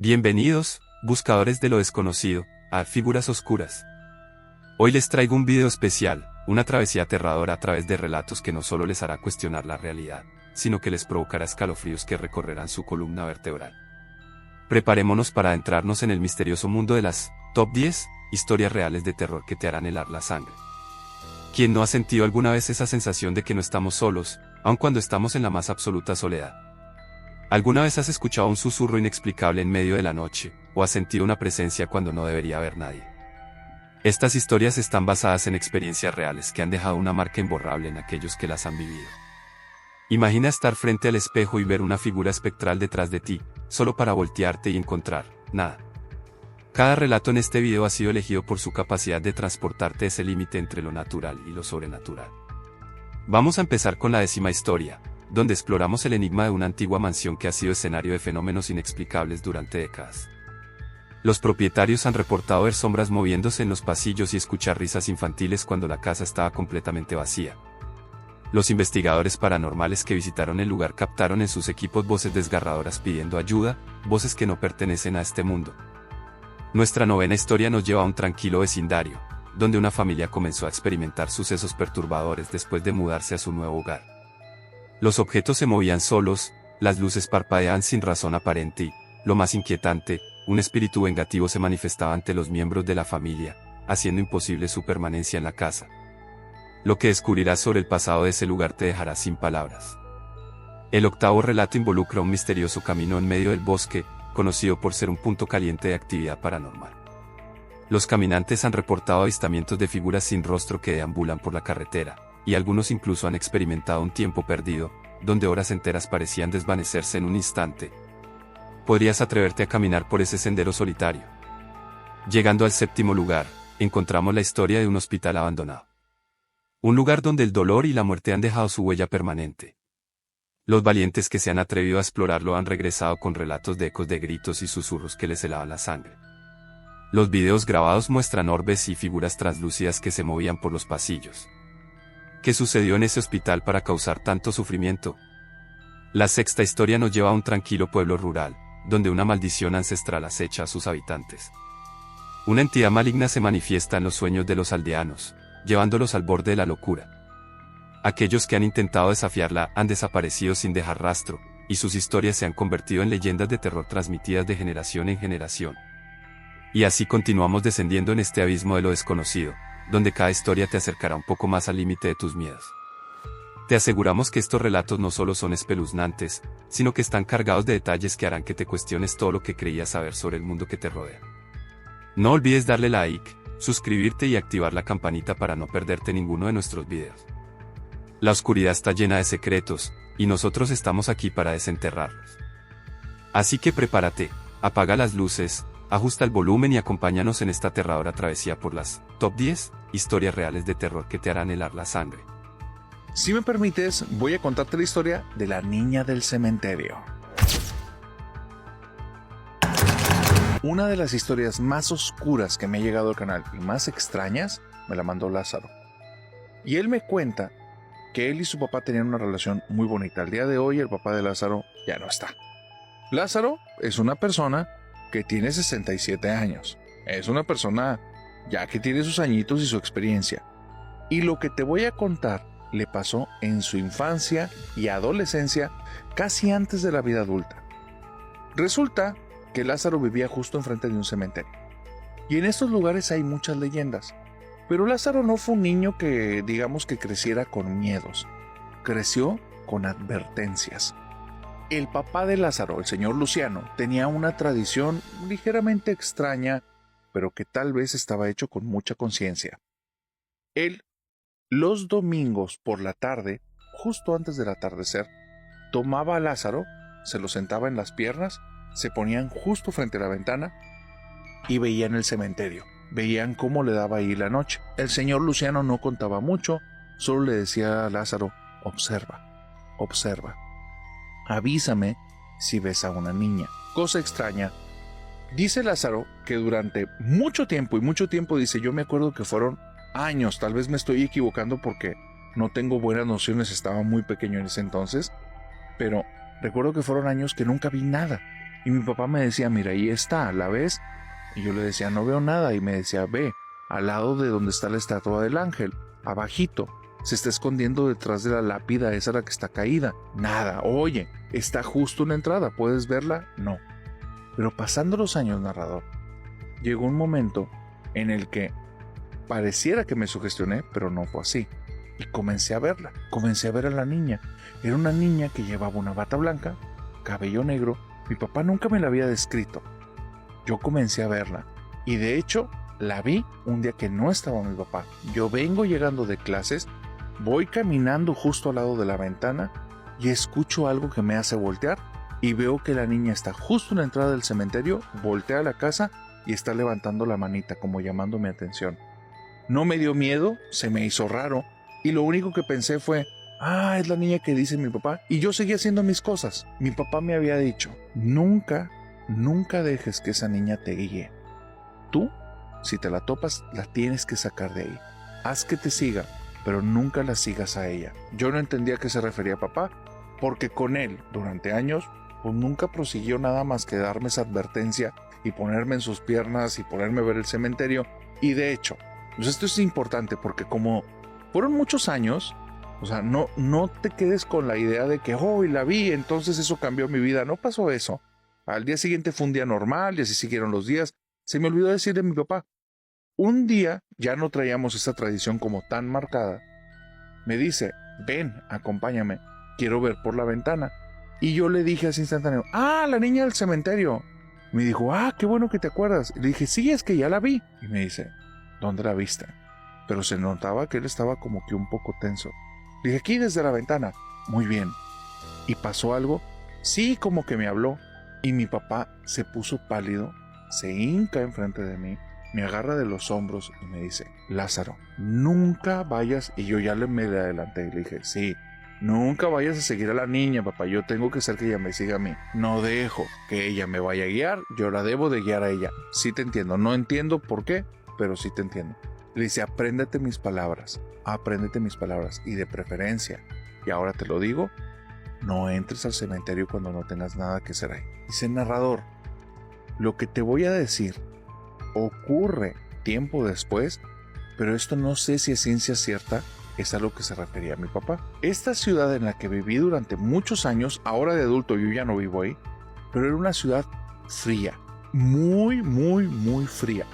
Bienvenidos, buscadores de lo desconocido, a Figuras Oscuras. Hoy les traigo un video especial, una travesía aterradora a través de relatos que no solo les hará cuestionar la realidad, sino que les provocará escalofríos que recorrerán su columna vertebral. Preparémonos para adentrarnos en el misterioso mundo de las Top 10 historias reales de terror que te harán helar la sangre. ¿Quién no ha sentido alguna vez esa sensación de que no estamos solos, aun cuando estamos en la más absoluta soledad? ¿Alguna vez has escuchado un susurro inexplicable en medio de la noche, o has sentido una presencia cuando no debería haber nadie? Estas historias están basadas en experiencias reales que han dejado una marca imborrable en aquellos que las han vivido. Imagina estar frente al espejo y ver una figura espectral detrás de ti, solo para voltearte y encontrar nada. Cada relato en este video ha sido elegido por su capacidad de transportarte ese límite entre lo natural y lo sobrenatural. Vamos a empezar con la 10ª historia, donde exploramos el enigma de una antigua mansión que ha sido escenario de fenómenos inexplicables durante décadas. Los propietarios han reportado ver sombras moviéndose en los pasillos y escuchar risas infantiles cuando la casa estaba completamente vacía. Los investigadores paranormales que visitaron el lugar captaron en sus equipos voces desgarradoras pidiendo ayuda, voces que no pertenecen a este mundo. Nuestra 9ª historia nos lleva a un tranquilo vecindario, donde una familia comenzó a experimentar sucesos perturbadores después de mudarse a su nuevo hogar. Los objetos se movían solos, las luces parpadeaban sin razón aparente y, lo más inquietante, un espíritu vengativo se manifestaba ante los miembros de la familia, haciendo imposible su permanencia en la casa. Lo que descubrirás sobre el pasado de ese lugar te dejará sin palabras. El 8º relato involucra un misterioso camino en medio del bosque, conocido por ser un punto caliente de actividad paranormal. Los caminantes han reportado avistamientos de figuras sin rostro que deambulan por la carretera, y algunos incluso han experimentado un tiempo perdido, donde horas enteras parecían desvanecerse en un instante. ¿Podrías atreverte a caminar por ese sendero solitario? Llegando al 7º lugar, encontramos la historia de un hospital abandonado. Un lugar donde el dolor y la muerte han dejado su huella permanente. Los valientes que se han atrevido a explorarlo han regresado con relatos de ecos de gritos y susurros que les helaban la sangre. Los videos grabados muestran orbes y figuras translúcidas que se movían por los pasillos. ¿Qué sucedió en ese hospital para causar tanto sufrimiento? La 6ª historia nos lleva a un tranquilo pueblo rural, donde una maldición ancestral acecha a sus habitantes. Una entidad maligna se manifiesta en los sueños de los aldeanos, llevándolos al borde de la locura. Aquellos que han intentado desafiarla han desaparecido sin dejar rastro, y sus historias se han convertido en leyendas de terror transmitidas de generación en generación. Y así continuamos descendiendo en este abismo de lo desconocido, donde cada historia te acercará un poco más al límite de tus miedos. Te aseguramos que estos relatos no solo son espeluznantes, sino que están cargados de detalles que harán que te cuestiones todo lo que creías saber sobre el mundo que te rodea. No olvides darle like, suscribirte y activar la campanita para no perderte ninguno de nuestros videos. La oscuridad está llena de secretos, y nosotros estamos aquí para desenterrarlos. Así que prepárate, apaga las luces, ajusta el volumen y acompáñanos en esta aterradora travesía por las Top 10 historias reales de terror que te harán helar la sangre. Si me permites, voy a contarte la historia de la niña del cementerio. Una de las historias más oscuras que me ha llegado al canal y más extrañas me la mandó Lázaro. Y él me cuenta que él y su papá tenían una relación muy bonita. Al día de hoy el papá de Lázaro ya no está. Lázaro es una persona que tiene 67 años. Es una persona ya que tiene sus añitos y su experiencia. Y lo que te voy a contar le pasó en su infancia y adolescencia, casi antes de la vida adulta. Resulta que Lázaro vivía justo enfrente de un cementerio. Y en estos lugares hay muchas leyendas. Pero Lázaro no fue un niño que, digamos, que creciera con miedos. Creció con advertencias. El papá de Lázaro, el señor Luciano, tenía una tradición ligeramente extraña, pero que tal vez estaba hecho con mucha conciencia. Él, los domingos por la tarde, justo antes del atardecer, tomaba a Lázaro, se lo sentaba en las piernas, se ponían justo frente a la ventana y veían el cementerio. Veían cómo le daba ahí la noche. El señor Luciano no contaba mucho, solo le decía a Lázaro: observa, observa. Avísame si ves a una niña. Cosa extraña. Dice Lázaro que durante mucho tiempo, y mucho tiempo dice, yo me acuerdo que fueron años, tal vez me estoy equivocando porque no tengo buenas nociones, estaba muy pequeño en ese entonces, pero recuerdo que fueron años que nunca vi nada. Y mi papá me decía, mira, ahí está, ¿la ves? Y yo le decía, no veo nada. Y me decía, ve, al lado de donde está la estatua del ángel, abajito. Se está escondiendo detrás de la lápida esa la que está caída. Nada, oye, está justo en la entrada, ¿puedes verla? No. Pero pasando los años, narrador, llegó un momento en el que pareciera que me sugestioné, pero no fue así. Y comencé a verla, comencé a ver a la niña. Era una niña que llevaba una bata blanca, cabello negro. Mi papá nunca me la había descrito. Yo comencé a verla y de hecho la vi un día que no estaba mi papá. Yo vengo llegando de clases, voy caminando justo al lado de la ventana y escucho algo que me hace voltear y veo que la niña está justo en la entrada del cementerio, voltea a la casa y está levantando la manita como llamando mi atención. No me dio miedo, se me hizo raro y lo único que pensé fue, es la niña que dice mi papá. Y yo seguía haciendo mis cosas. Mi papá me había dicho, nunca dejes que esa niña te guíe. Tú, si te la topas, la tienes que sacar de ahí. Haz que te siga, pero nunca la sigas a ella. Yo no entendía a qué se refería papá, porque con él, durante años, pues nunca prosiguió nada más que darme esa advertencia y ponerme en sus piernas y ponerme a ver el cementerio. Y de hecho, pues esto es importante porque como fueron muchos años, o sea, no te quedes con la idea de que, y la vi, entonces eso cambió mi vida. No pasó eso. Al día siguiente fue un día normal y así siguieron los días. Se me olvidó decirle a mi papá. Un día ya no traíamos esa tradición como tan marcada. Me dice, ven, acompáñame, quiero ver por la ventana. Y yo le dije así instantáneo, la niña del cementerio. Me dijo, qué bueno que te acuerdas. Y le dije, sí, es que ya la vi. Y me dice, ¿dónde la viste? Pero se notaba que él estaba como que un poco tenso. Le dije, aquí desde la ventana. Muy bien. ¿Y pasó algo? Sí, como que me habló. Y mi papá se puso pálido, se hinca enfrente de mí, me agarra de los hombros y me dice, Lázaro, nunca vayas, y yo ya me le adelanté y le dije, sí, nunca vayas a seguir a la niña, papá, yo tengo que hacer que ella me siga a mí. No dejo que ella me vaya a guiar, yo la debo de guiar a ella. Sí te entiendo, no entiendo por qué, pero sí te entiendo. Le dice, apréndete mis palabras, y de preferencia, y ahora te lo digo, no entres al cementerio cuando no tengas nada que hacer ahí. Dice el narrador, lo que te voy a decir ocurre tiempo después, pero esto no sé si es ciencia cierta, es a lo que se refería mi papá. Esta ciudad en la que viví durante muchos años, ahora de adulto yo ya no vivo ahí, pero era una ciudad fría, muy, muy, muy fría.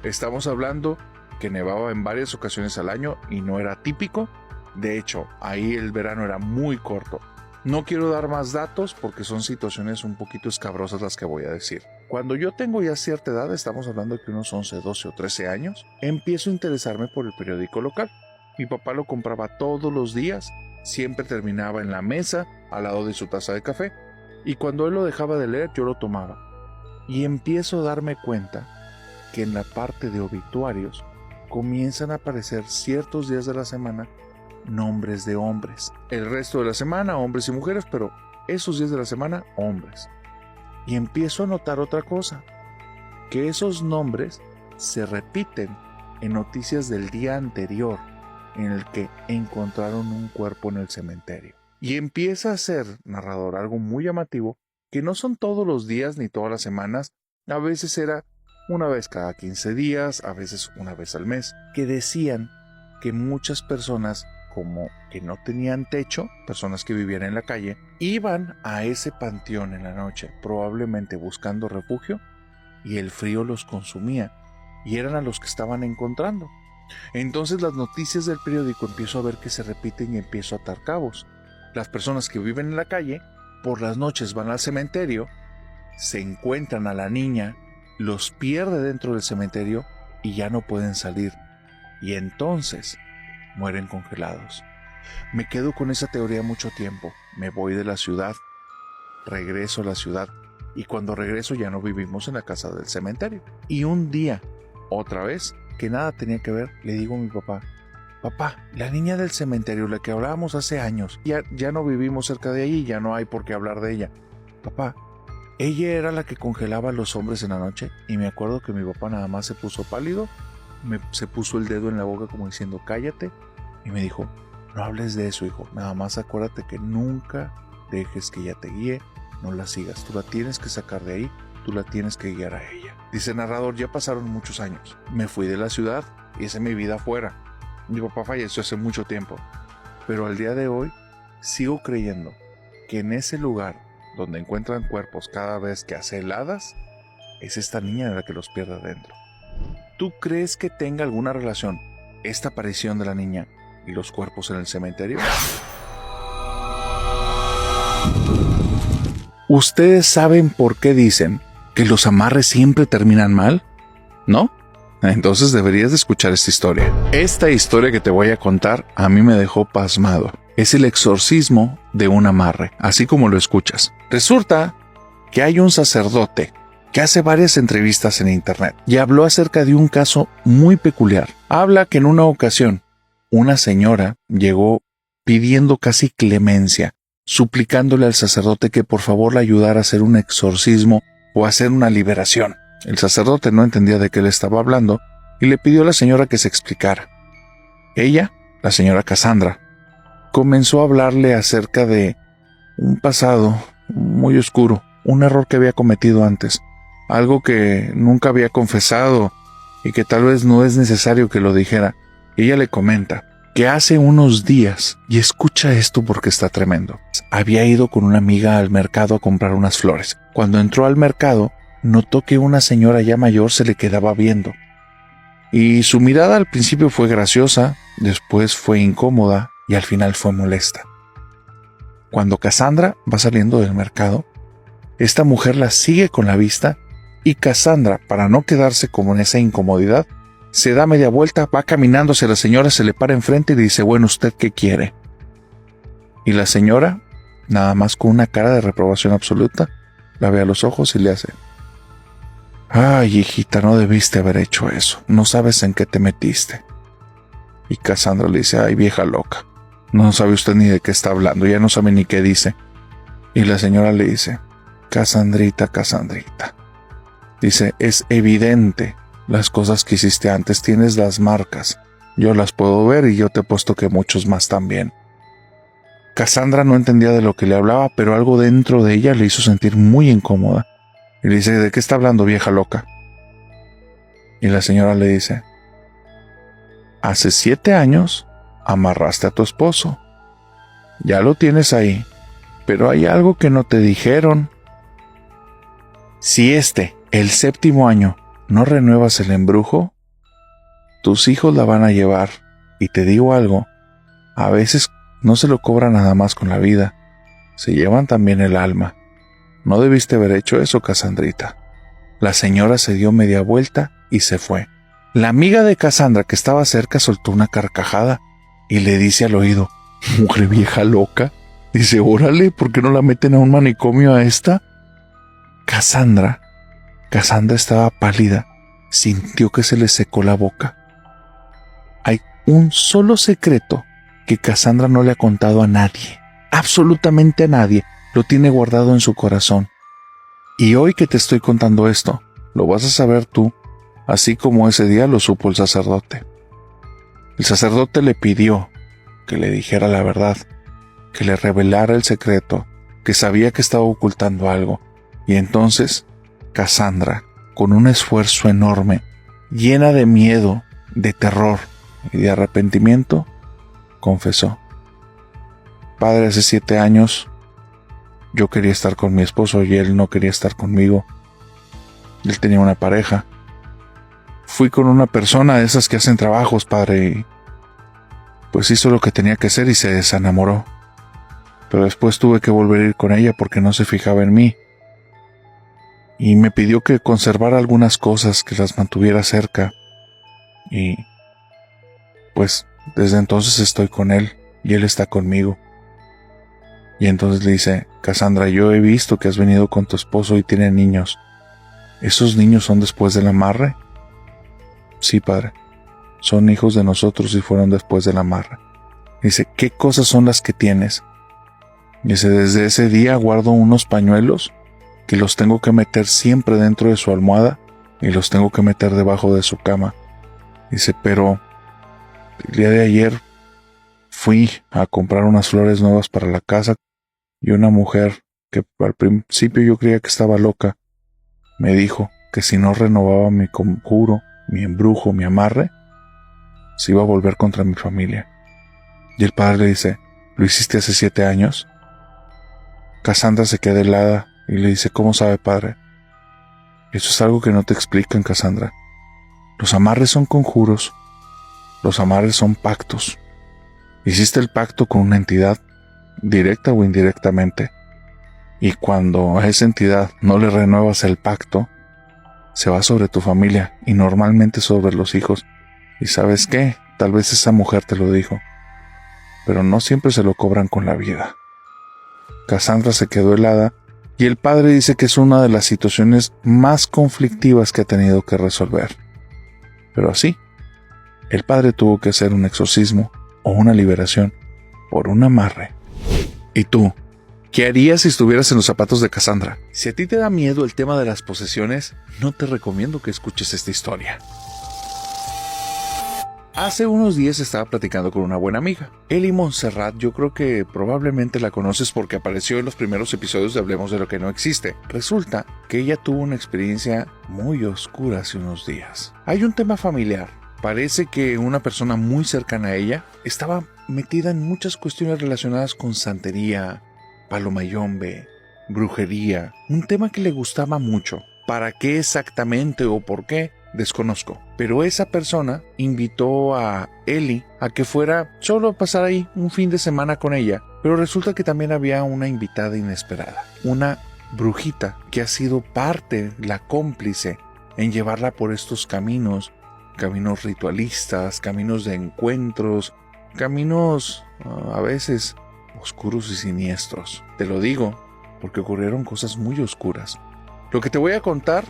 Estamos hablando que nevaba en varias ocasiones al año y no era típico. De hecho, ahí el verano era muy corto. No quiero dar más datos porque son situaciones un poquito escabrosas las que voy a decir. Cuando yo tengo ya cierta edad, estamos hablando de que unos 11, 12 o 13 años, empiezo a interesarme por el periódico local. Mi papá lo compraba todos los días, siempre terminaba en la mesa al lado de su taza de café, y cuando él lo dejaba de leer yo lo tomaba. Y empiezo a darme cuenta que en la parte de obituarios comienzan a aparecer ciertos días de la semana nombres de hombres. El resto de la semana hombres y mujeres, pero esos días de la semana hombres. Y empiezo a notar otra cosa, que esos nombres se repiten en noticias del día anterior en el que encontraron un cuerpo en el cementerio. Y empieza a ser, narrador, algo muy llamativo, que no son todos los días ni todas las semanas, a veces era una vez cada 15 días, a veces una vez al mes, que decían que muchas personas como que no tenían techo, personas que vivían en la calle, iban a ese panteón en la noche, probablemente buscando refugio, y el frío los consumía, y eran a los que estaban encontrando. Entonces las noticias del periódico empiezo a ver que se repiten y empiezo a atar cabos. Las personas que viven en la calle, por las noches van al cementerio, se encuentran a la niña, los pierde dentro del cementerio y ya no pueden salir. Y entonces mueren congelados. Me quedo con esa teoría mucho tiempo. Me voy de la ciudad, regreso a la ciudad y cuando regreso ya no vivimos en la casa del cementerio. Y un día, otra vez, que nada tenía que ver, le digo a mi papá, papá, la niña del cementerio, la que hablábamos hace años, ya no vivimos cerca de ahí, ya no hay por qué hablar de ella. Papá, ella era la que congelaba a los hombres en la noche. Y me acuerdo que mi papá nada más se puso pálido, se puso el dedo en la boca como diciendo cállate y me dijo, no hables de eso, hijo, nada más acuérdate que nunca dejes que ella te guíe no la sigas, tú la tienes que sacar de ahí, tú la tienes que guiar a ella. Dice el narrador, ya pasaron muchos años, me fui de la ciudad, hice mi vida afuera. Mi papá falleció hace mucho tiempo, pero al día de hoy sigo creyendo que en ese lugar donde encuentran cuerpos cada vez que hace heladas, es esta niña la que los pierde adentro. ¿Tú crees que tenga alguna relación esta aparición de la niña y los cuerpos en el cementerio? ¿Ustedes saben por qué dicen que los amarres siempre terminan mal? ¿No? Entonces deberías de escuchar esta historia. Esta historia que te voy a contar a mí me dejó pasmado. Es el exorcismo de un amarre, así como lo escuchas. Resulta que hay un sacerdote que hace varias entrevistas en internet y habló acerca de un caso muy peculiar. Habla que en una ocasión una señora llegó pidiendo casi clemencia, suplicándole al sacerdote que por favor la ayudara a hacer un exorcismo o a hacer una liberación. El sacerdote no entendía de qué le estaba hablando y le pidió a la señora que se explicara. Ella, la señora Cassandra, comenzó a hablarle acerca de un pasado muy oscuro, un error que había cometido antes, algo que nunca había confesado y que tal vez no es necesario que lo dijera. Ella le comenta que hace unos días, y escucha esto porque está tremendo, había ido con una amiga al mercado a comprar unas flores. Cuando entró al mercado, notó que una señora ya mayor se le quedaba viendo. Y su mirada al principio fue graciosa, después fue incómoda y al final fue molesta. Cuando Cassandra va saliendo del mercado, esta mujer la sigue con la vista y Cassandra, para no quedarse como en esa incomodidad, se da media vuelta, va caminando hacia la señora, se le para enfrente y le dice, bueno, ¿usted qué quiere? Y la señora, nada más con una cara de reprobación absoluta, la ve a los ojos y le hace, ay, hijita, no debiste haber hecho eso, no sabes en qué te metiste. Y Cassandra le dice, ay, vieja loca, no sabe usted ni de qué está hablando, ya no sabe ni qué dice. Y la señora le dice, Cassandrita, Cassandrita, dice, es evidente las cosas que hiciste antes, tienes las marcas, yo las puedo ver y yo te apuesto que muchos más también. Cassandra no entendía de lo que le hablaba, pero algo dentro de ella le hizo sentir muy incómoda. Y le dice, ¿de qué está hablando, vieja loca? Y la señora le dice, hace 7 años amarraste a tu esposo. Ya lo tienes ahí, pero hay algo que no te dijeron. Si el 7º año, no renuevas el embrujo, tus hijos la van a llevar. Y te digo algo, a veces no se lo cobran nada más con la vida, se llevan también el alma. No debiste haber hecho eso, Cassandrita. La señora se dio media vuelta y se fue. La amiga de Cassandra que estaba cerca soltó una carcajada y le dice al oído, mujer vieja loca. Dice, órale, ¿por qué no la meten a un manicomio a esta? Cassandra estaba pálida, sintió que se le secó la boca. Hay un solo secreto que Cassandra no le ha contado a nadie, absolutamente a nadie, lo tiene guardado en su corazón. Y hoy que te estoy contando esto, lo vas a saber tú, así como ese día lo supo el sacerdote. El sacerdote le pidió que le dijera la verdad, que le revelara el secreto, que sabía que estaba ocultando algo, y entonces Cassandra, con un esfuerzo enorme, llena de miedo, de terror y de arrepentimiento, confesó, Padre, hace 7 años yo quería estar con mi esposo y él no quería estar conmigo. Él tenía una pareja. Fui con una persona de esas que hacen trabajos, Padre, y pues hizo lo que tenía que hacer y se desenamoró. Pero después tuve que volver a ir con ella porque no se fijaba en mí. Y me pidió que conservara algunas cosas, que las mantuviera cerca. Y pues desde entonces estoy con él y él está conmigo. Y entonces le dice, Cassandra, yo he visto que has venido con tu esposo y tienen niños. ¿Esos niños son después del amarre? Sí, Padre. Son hijos de nosotros y fueron después del amarre. Dice, ¿qué cosas son las que tienes? Dice, desde ese día guardo unos pañuelos que los tengo que meter siempre dentro de su almohada y los tengo que meter debajo de su cama. Dice, pero el día de ayer fui a comprar unas flores nuevas para la casa y una mujer que al principio yo creía que estaba loca, me dijo que si no renovaba mi conjuro, mi embrujo, mi amarre, se iba a volver contra mi familia. Y el padre le dice, ¿lo hiciste hace 7 años? Cassandra se queda helada y le dice, ¿cómo sabe, padre? Eso es algo que no te explican, Cassandra. Los amarres son conjuros. Los amarres son pactos. Hiciste el pacto con una entidad, directa o indirectamente. Y cuando a esa entidad no le renuevas el pacto, se va sobre tu familia y normalmente sobre los hijos. ¿Y sabes qué? Tal vez esa mujer te lo dijo. Pero no siempre se lo cobran con la vida. Cassandra se quedó helada y el padre dice que es una de las situaciones más conflictivas que ha tenido que resolver. Pero así, el padre tuvo que hacer un exorcismo o una liberación por un amarre. ¿Y tú? ¿Qué harías si estuvieras en los zapatos de Cassandra? Si a ti te da miedo el tema de las posesiones, no te recomiendo que escuches esta historia. Hace unos días estaba platicando con una buena amiga, Eli Montserrat. Yo creo que probablemente la conoces porque apareció en los primeros episodios de Hablemos de lo que no existe. Resulta que ella tuvo una experiencia muy oscura hace unos días. Hay un tema familiar. Parece que una persona muy cercana a ella estaba metida en muchas cuestiones relacionadas con santería, palomayombe, brujería, un tema que le gustaba mucho. ¿Para qué exactamente o por qué? Desconozco. Pero esa persona invitó a Eli a que fuera solo a pasar ahí un fin de semana con ella. Pero resulta que también había una invitada inesperada, una brujita que ha sido parte, la cómplice, en llevarla por estos caminos ritualistas, caminos de encuentros, caminos a veces oscuros y siniestros. Te lo digo porque ocurrieron cosas muy oscuras. Lo que te voy a contar,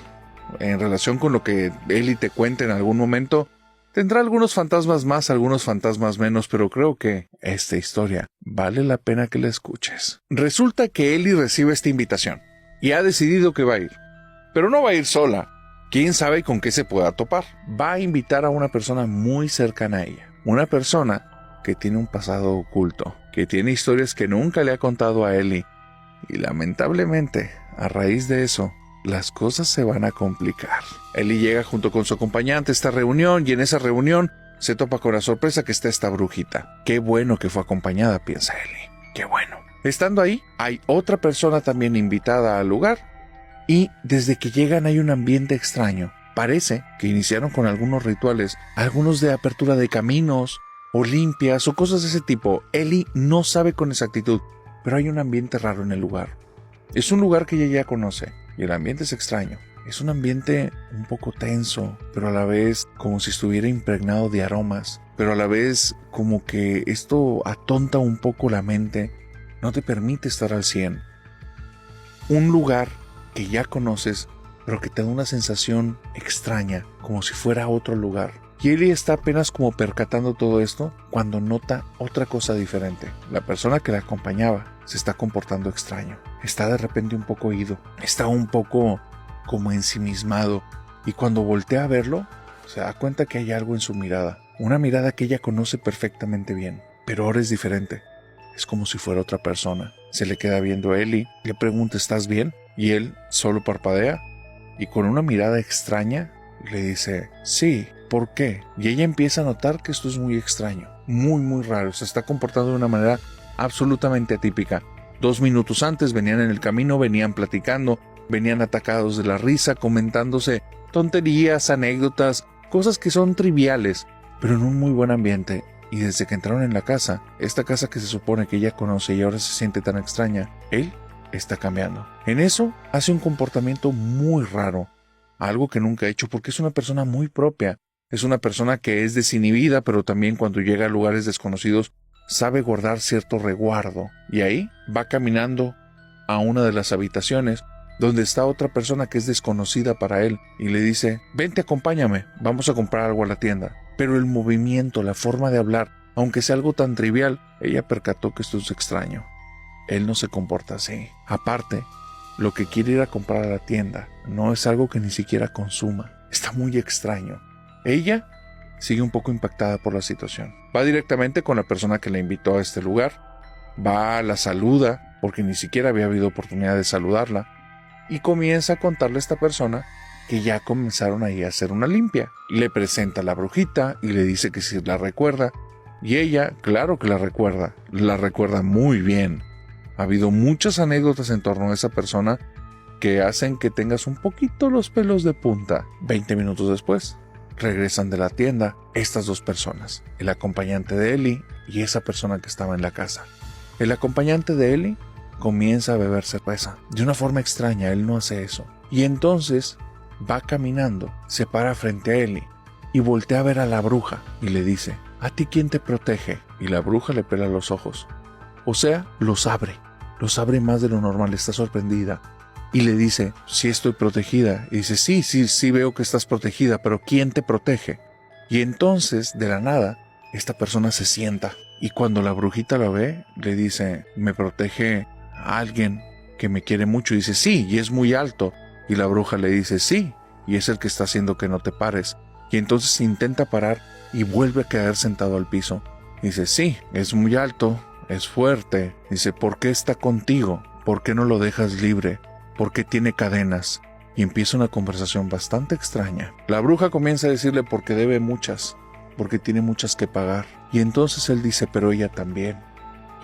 en relación con lo que Eli te cuente en algún momento, tendrá algunos fantasmas más, algunos fantasmas menos, pero creo que esta historia vale la pena que la escuches. Resulta que Eli recibe esta invitación y ha decidido que va a ir. Pero no va a ir sola. ¿Quién sabe con qué se pueda topar? Va a invitar a una persona muy cercana a ella. Una persona que tiene un pasado oculto, que tiene historias que nunca le ha contado a Eli. Y lamentablemente, a raíz de eso, las cosas se van a complicar. Eli llega junto con su acompañante a esta reunión y en esa reunión se topa con la sorpresa que está esta brujita. Qué bueno que fue acompañada, piensa Eli. Qué bueno. Estando ahí, hay otra persona también invitada al lugar y desde que llegan hay un ambiente extraño. Parece que iniciaron con algunos rituales, algunos de apertura de caminos o limpias o cosas de ese tipo. Eli no sabe con exactitud, pero hay un ambiente raro en el lugar. Es un lugar que ella ya conoce. Y el ambiente es extraño. Es un ambiente un poco tenso, pero a la vez como si estuviera impregnado de aromas. Pero a la vez como que esto atonta un poco la mente, no te permite estar al 100. Un lugar que ya conoces, pero que te da una sensación extraña, como si fuera otro lugar. Y Eli está apenas como percatando todo esto cuando nota otra cosa diferente. La persona que la acompañaba se está comportando extraño. Está de repente un poco ido. Está un poco como ensimismado. Y cuando voltea a verlo, se da cuenta que hay algo en su mirada. Una mirada que ella conoce perfectamente bien. Pero ahora es diferente. Es como si fuera otra persona. Se le queda viendo a Eli. Le pregunta, ¿estás bien? Y él solo parpadea. Y con una mirada extraña le dice, sí. ¿Por qué? Y ella empieza a notar que esto es muy extraño, muy raro. Se está comportando de una manera absolutamente atípica. 2 minutos antes venían en el camino, venían platicando, venían atacados de la risa, comentándose tonterías, anécdotas, cosas que son triviales, pero en un muy buen ambiente. Y desde que entraron en la casa, esta casa que se supone que ella conoce y ahora se siente tan extraña, él está cambiando. En eso hace un comportamiento muy raro, algo que nunca ha hecho porque es una persona muy propia. Es una persona que es desinhibida, pero también cuando llega a lugares desconocidos sabe guardar cierto resguardo. Y ahí va caminando a una de las habitaciones donde está otra persona que es desconocida para él y le dice, vente, acompáñame, vamos a comprar algo a la tienda. Pero el movimiento, la forma de hablar, aunque sea algo tan trivial, ella percató que esto es extraño. Él no se comporta así. Aparte, lo que quiere ir a comprar a la tienda no es algo que ni siquiera consuma. Está muy extraño. Ella sigue un poco impactada por la situación. Va directamente con la persona que la invitó a este lugar. Va, la saluda porque ni siquiera había habido oportunidad de saludarla, y comienza a contarle a esta persona que ya comenzaron ahí a hacer una limpia. Le presenta a la brujita y le dice que si la recuerda, y ella, claro que la recuerda muy bien. Ha habido muchas anécdotas en torno a esa persona que hacen que tengas un poquito los pelos de punta. 20 minutos después, regresan de la tienda estas dos personas, el acompañante de Eli y esa persona que estaba en la casa. El acompañante de Eli comienza a beber cerveza. De una forma extraña, él no hace eso. Y entonces va caminando, se para frente a Eli y voltea a ver a la bruja y le dice: ¿a ti quién te protege? Y la bruja le pela los ojos. O sea, los abre más de lo normal, está sorprendida. Y le dice: sí estoy protegida. Y dice: sí veo que estás protegida, pero ¿quién te protege? Y entonces, de la nada, esta persona se sienta. Y cuando la brujita la ve, le dice: me protege a alguien que me quiere mucho. Y dice: sí, y es muy alto. Y la bruja le dice: sí, y es el que está haciendo que no te pares. Y entonces intenta parar y vuelve a quedar sentado al piso. Dice: sí, es muy alto, es fuerte. Dice: ¿por qué está contigo? ¿Por qué no lo dejas libre? ¿Por qué tiene cadenas? Y empieza una conversación bastante extraña. La bruja comienza a decirle porque debe muchas, porque tiene muchas que pagar. Y entonces él dice: pero ella también.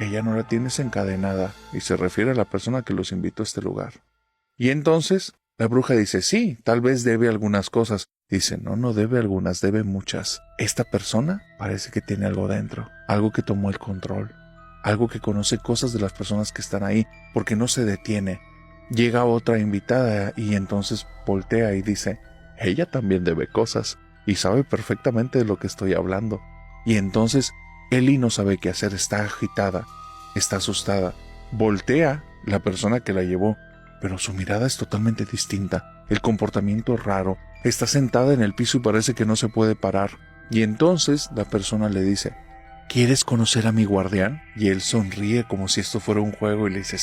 Y ella no la tienes encadenada. Y se refiere a la persona que los invitó a este lugar. Y entonces la bruja dice: sí, tal vez debe algunas cosas. Dice: no debe algunas, debe muchas. Esta persona parece que tiene algo dentro, algo que tomó el control, algo que conoce cosas de las personas que están ahí, porque no se detiene. Llega otra invitada y entonces voltea y dice: ella también debe cosas y sabe perfectamente de lo que estoy hablando. Y entonces Eli no sabe qué hacer, está agitada, está asustada. Voltea la persona que la llevó, pero su mirada es totalmente distinta, el comportamiento es raro. Está sentada en el piso y parece que no se puede parar. Y entonces la persona le dice: ¿quieres conocer a mi guardián? Y él sonríe como si esto fuera un juego y le dice: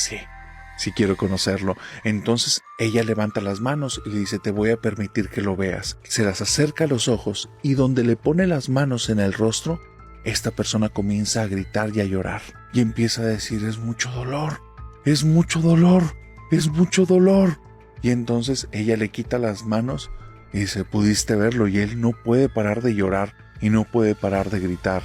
sí quiero conocerlo. Entonces ella levanta las manos y le dice: te voy a permitir que lo veas. Se las acerca a los ojos y donde le pone las manos en el rostro, esta persona comienza a gritar y a llorar. Y empieza a decir: es mucho dolor, es mucho dolor, es mucho dolor. Y entonces ella le quita las manos y dice: pudiste verlo. Y él no puede parar de llorar y no puede parar de gritar.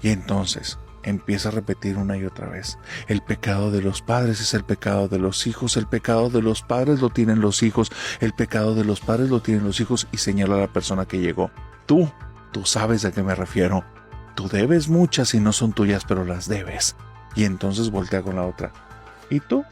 Y entonces empieza a repetir una y otra vez: el pecado de los padres es el pecado de los hijos, el pecado de los padres lo tienen los hijos, el pecado de los padres lo tienen los hijos. Y señala a la persona que llegó: tú sabes a qué me refiero, tú debes muchas y no son tuyas, pero las debes. Y entonces voltea con la otra: ¿y tú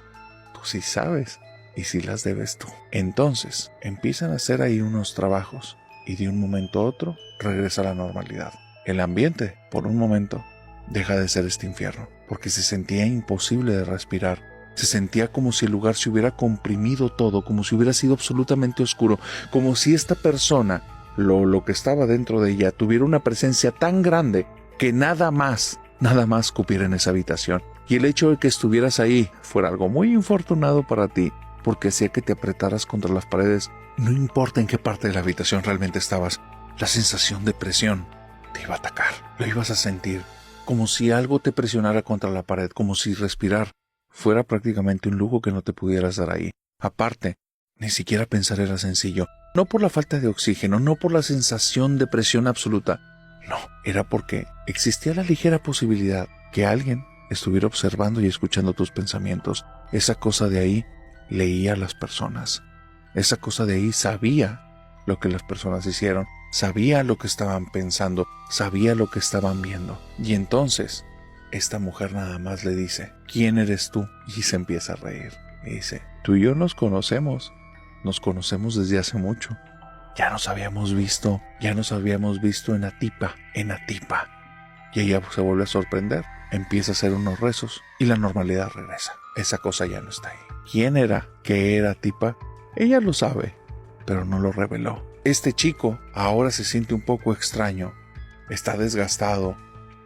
sí sabes y sí las debes tú. Entonces empiezan a hacer ahí unos trabajos y de un momento a otro regresa a la normalidad. El ambiente, por un momento, deja de ser este infierno, porque se sentía imposible de respirar. Se sentía como si el lugar se hubiera comprimido todo, como si hubiera sido absolutamente oscuro, como si esta persona, lo que estaba dentro de ella, tuviera una presencia tan grande que nada más cupiera en esa habitación. Y el hecho de que estuvieras ahí fuera algo muy infortunado para ti, porque hacía que te apretaras contra las paredes, no importa en qué parte de la habitación realmente estabas. La sensación de presión te iba a atacar, lo ibas a sentir, como si algo te presionara contra la pared, como si respirar fuera prácticamente un lujo que no te pudieras dar ahí. Aparte, ni siquiera pensar era sencillo, no por la falta de oxígeno, no por la sensación de presión absoluta, no, era porque existía la ligera posibilidad que alguien estuviera observando y escuchando tus pensamientos. Esa cosa de ahí leía a las personas. Esa cosa de ahí sabía lo que las personas hicieron, sabía lo que estaban pensando, sabía lo que estaban viendo. Y entonces, esta mujer nada más le dice: ¿quién eres tú? Y se empieza a reír. Y dice: tú y yo nos conocemos desde hace mucho. Ya nos habíamos visto en Atipa. Y ella se vuelve a sorprender, empieza a hacer unos rezos y la normalidad regresa. Esa cosa ya no está ahí. ¿Quién era? ¿Qué era Atipa? Ella lo sabe, pero no lo reveló. Este chico ahora se siente un poco extraño, está desgastado,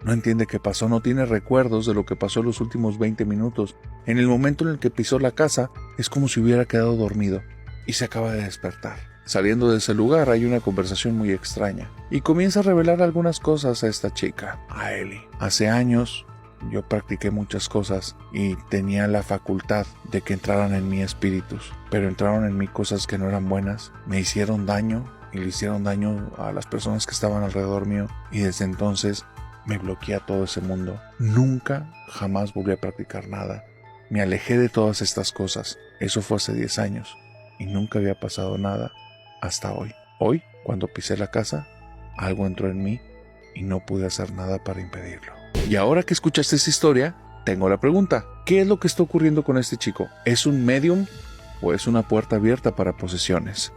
no entiende qué pasó, no tiene recuerdos de lo que pasó en los últimos 20 minutos. En el momento en el que pisó la casa, es como si hubiera quedado dormido y se acaba de despertar. Saliendo de ese lugar hay una conversación muy extraña y comienza a revelar algunas cosas a esta chica, a Eli. Hace años yo practiqué muchas cosas y tenía la facultad de que entraran en mí espíritus, pero entraron en mí cosas que no eran buenas, me hicieron daño y le hicieron daño a las personas que estaban alrededor mío, y desde entonces me bloqueé a todo ese mundo. Nunca, jamás volví a practicar nada. Me alejé de todas estas cosas. Eso fue hace 10 años y nunca había pasado nada hasta hoy. Hoy, cuando pisé la casa, algo entró en mí y no pude hacer nada para impedirlo. Y ahora que escuchaste esta historia, tengo la pregunta: ¿qué es lo que está ocurriendo con este chico? ¿Es un medium o es una puerta abierta para posesiones?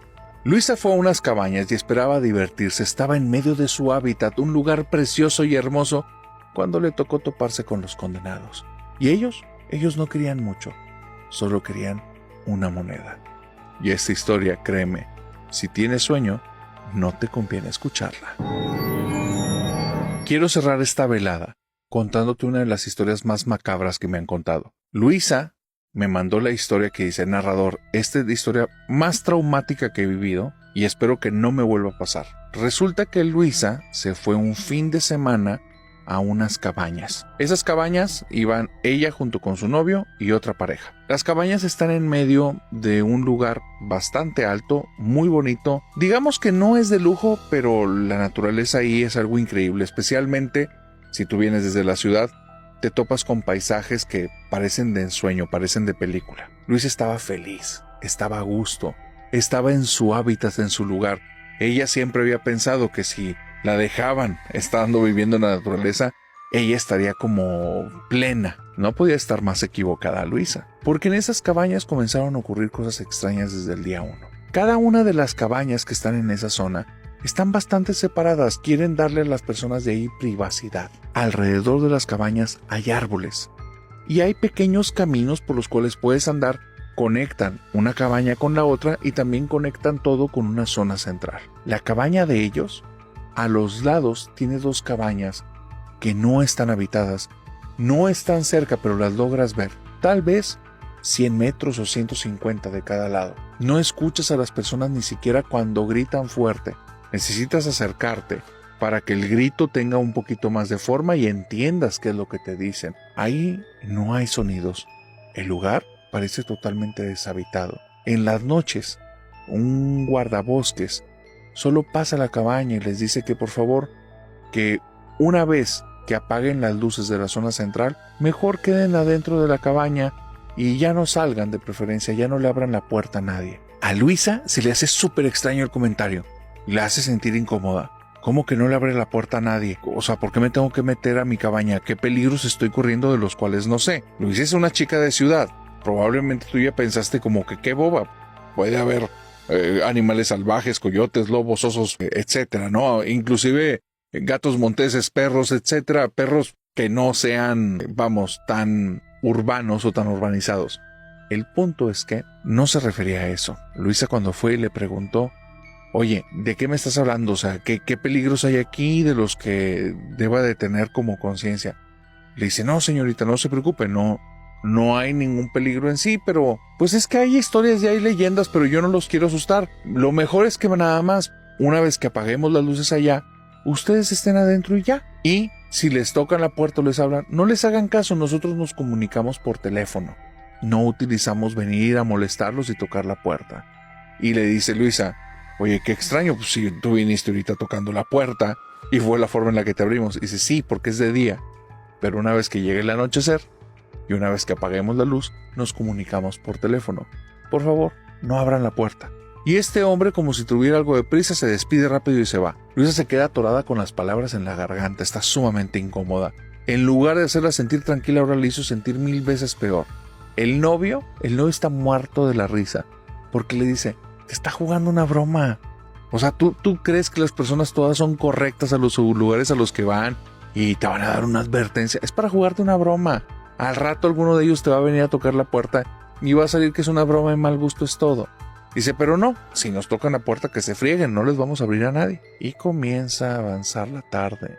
Luisa fue a unas cabañas y esperaba divertirse. Estaba en medio de su hábitat, un lugar precioso y hermoso, cuando le tocó toparse con los condenados. Y ellos no querían mucho, solo querían una moneda. Y esta historia, créeme, si tienes sueño, no te conviene escucharla. Quiero cerrar esta velada contándote una de las historias más macabras que me han contado. Luisa me mandó la historia que dice: narrador, esta es la historia más traumática que he vivido y espero que no me vuelva a pasar. Resulta que Luisa se fue un fin de semana a unas cabañas. Esas cabañas iban ella junto con su novio y otra pareja. Las cabañas están en medio de un lugar bastante alto, muy bonito. Digamos que no es de lujo, pero la naturaleza ahí es algo increíble, especialmente si tú vienes desde la ciudad. Te topas con paisajes que parecen de ensueño, parecen de película. Luis estaba feliz, estaba a gusto, estaba en su hábitat, en su lugar. Ella siempre había pensado que si la dejaban estando viviendo en la naturaleza, ella estaría como plena. No podía estar más equivocada Luisa, porque en esas cabañas comenzaron a ocurrir cosas extrañas desde el día 1. Cada una de las cabañas que están en esa zona están bastante separadas, quieren darle a las personas de ahí privacidad. Alrededor de las cabañas hay árboles y hay pequeños caminos por los cuales puedes andar, conectan una cabaña con la otra y también conectan todo con una zona central. La cabaña de ellos, a los lados, tiene 2 cabañas que no están habitadas, no están cerca, pero las logras ver. Tal vez 100 metros o 150 de cada lado. No escuchas a las personas ni siquiera cuando gritan fuerte. Necesitas acercarte para que el grito tenga un poquito más de forma y entiendas qué es lo que te dicen. Ahí no hay sonidos. El lugar parece totalmente deshabitado. En las noches, un guardabosques solo pasa a la cabaña y les dice que por favor, que una vez que apaguen las luces de la zona central, mejor queden adentro de la cabaña y ya no salgan, de preferencia, ya no le abran la puerta a nadie. A Luisa se le hace súper extraño el comentario. Le hace sentir incómoda. ¿Cómo que no le abre la puerta a nadie? O sea, ¿por qué me tengo que meter a mi cabaña? ¿Qué peligros estoy corriendo de los cuales no sé? Luisa es una chica de ciudad. Probablemente tú ya pensaste como que qué boba. Puede haber animales salvajes, coyotes, lobos, osos, etcétera, ¿no? Inclusive gatos monteses, perros, etcétera. Perros que no sean, vamos, tan urbanos o tan urbanizados. El punto es que no se refería a eso. Luisa, cuando fue, le preguntó: oye, ¿de qué me estás hablando? O sea, ¿qué peligros hay aquí de los que deba de tener como conciencia? Le dice: no, señorita, no se preocupe, no hay ningún peligro en sí, pero pues es que hay historias y hay leyendas, pero yo no los quiero asustar. Lo mejor es que nada más, una vez que apaguemos las luces allá, ustedes estén adentro y ya. Y si les tocan la puerta o les hablan, no les hagan caso, nosotros nos comunicamos por teléfono. No utilizamos venir a molestarlos y tocar la puerta. Y le dice Luisa: oye, qué extraño, pues si tú viniste ahorita tocando la puerta y fue la forma en la que te abrimos. Y dice: sí, porque es de día, pero una vez que llegue el anochecer y una vez que apaguemos la luz, nos comunicamos por teléfono. Por favor, no abran la puerta. Y este hombre, como si tuviera algo de prisa, se despide rápido y se va. Luisa se queda atorada con las palabras en la garganta, está sumamente incómoda. En lugar de hacerla sentir tranquila, ahora le hizo sentir 1000 veces peor. El novio está muerto de la risa, porque le dice: te está jugando una broma. O sea, ¿tú crees que las personas todas son correctas a los lugares a los que van y te van a dar una advertencia? Es para jugarte una broma. Al rato alguno de ellos te va a venir a tocar la puerta y va a salir que es una broma de mal gusto, es todo. Dice: pero no, si nos tocan la puerta que se frieguen, no les vamos a abrir a nadie. Y comienza a avanzar la tarde.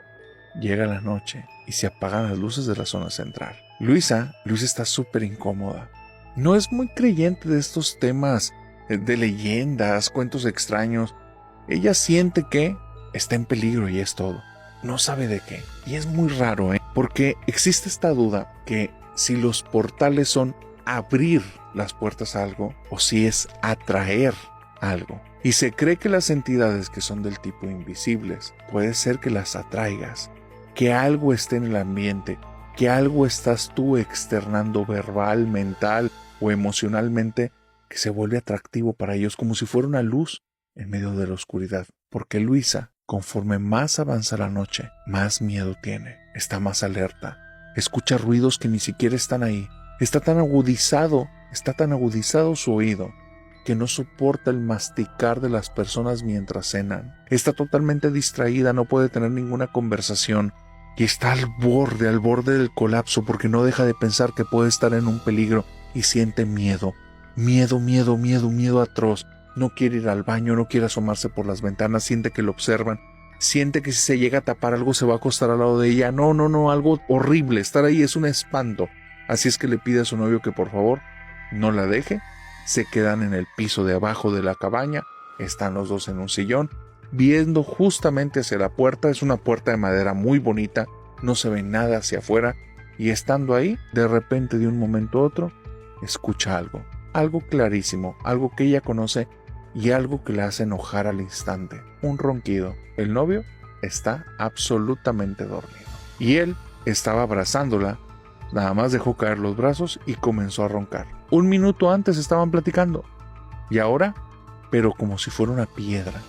Llega la noche y se apagan las luces de la zona central. Luisa está súper incómoda. No es muy creyente de estos temas de leyendas, cuentos extraños. Ella siente que está en peligro y es todo. No sabe de qué. Y es muy raro, Porque existe esta duda que si los portales son abrir las puertas a algo o si es atraer algo. Y se cree que las entidades que son del tipo invisibles, puede ser que las atraigas, que algo esté en el ambiente, que algo estás tú externando verbal, mental o emocionalmente que se vuelve atractivo para ellos, como si fuera una luz en medio de la oscuridad. Porque Luisa, conforme más avanza la noche, más miedo tiene, está más alerta, escucha ruidos que ni siquiera están ahí, está tan agudizado su oído, que no soporta el masticar de las personas mientras cenan. Está totalmente distraída, no puede tener ninguna conversación y está al borde del colapso porque no deja de pensar que puede estar en un peligro y siente miedo atroz. No quiere ir al baño, no quiere asomarse por las ventanas, siente que lo observan, siente que si se llega a tapar algo se va a acostar al lado de ella. No, algo horrible, estar ahí es un espanto. Así es que le pide a su novio que por favor no la deje. Se quedan en el piso de abajo de la cabaña, están los dos en un sillón, viendo justamente hacia la puerta. Es una puerta de madera muy bonita, no se ve nada hacia afuera, y estando ahí, de repente de un momento a otro, escucha algo clarísimo, algo que ella conoce y algo que le hace enojar al instante, un ronquido. El novio está absolutamente dormido y él estaba abrazándola. Nada más dejó caer los brazos y comenzó a roncar. Un minuto antes estaban platicando. Y ahora, pero como si fuera una piedra.